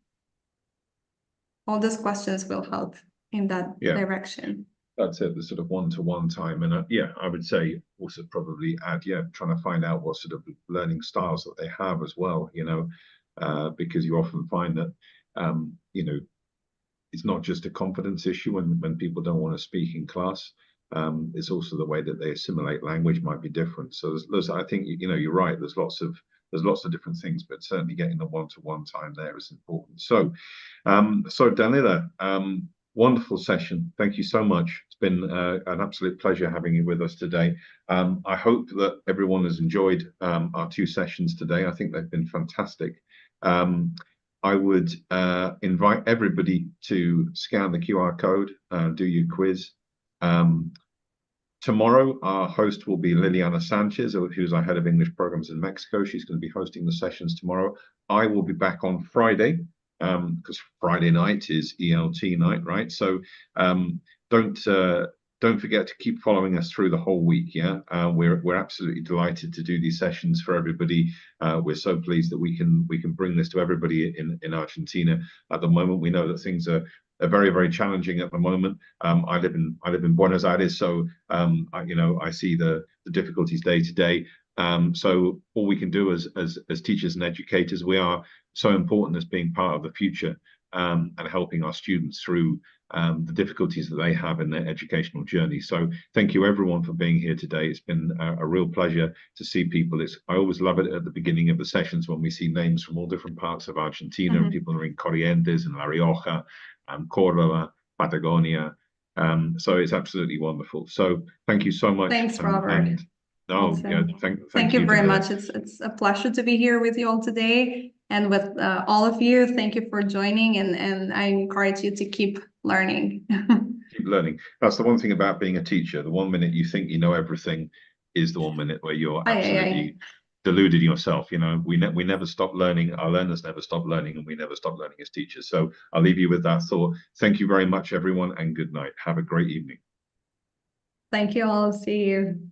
All these questions will help in that direction. That's it, the sort of one-to-one time. And I would say also probably add, trying to find out what sort of learning styles that they have as well, because you often find that, it's not just a confidence issue when people don't want to speak in class. It's also the way that they assimilate language might be different. So there's I think, you're right, there's lots of different things, but certainly getting the one-to-one time there is important. So, Danila, wonderful session. Thank you so much. It's been an absolute pleasure having you with us today. I hope that everyone has enjoyed our 2 sessions today. I think they've been fantastic. I would invite everybody to scan the QR code, do your quiz. Tomorrow, our host will be Liliana Sanchez, who's our head of English programs in Mexico. She's going to be hosting the sessions tomorrow. I will be back on Friday, because Friday night is ELT night, right? So don't forget to keep following us through the whole week. We're absolutely delighted to do these sessions for everybody. We're so pleased that we can bring this to everybody in Argentina. At the moment, we know that things are very, very challenging at the moment. I live in Buenos Aires, so I see the difficulties day to day. So all we can do as teachers and educators, we are so important as being part of the future and helping our students through the difficulties that they have in their educational journey. So thank you everyone for being here today. It's been a real pleasure to see people. I always love it at the beginning of the sessions when we see names from all different parts of Argentina, and people are in Corrientes and La Rioja, Córdoba, Patagonia. So it's absolutely wonderful. So thank you so much. Thanks, Robert. Thank you very much. It's a pleasure to be here with you all today, and with all of you. Thank you for joining, and I encourage you to keep learning. Keep learning. That's the one thing about being a teacher. The 1 minute you think you know everything is the 1 minute where you're absolutely deluded yourself. You know, we never stop learning. Our learners never stop learning, and we never stop learning as teachers. So I'll leave you with that thought. Thank you very much, everyone, and good night. Have a great evening. Thank you all. See you.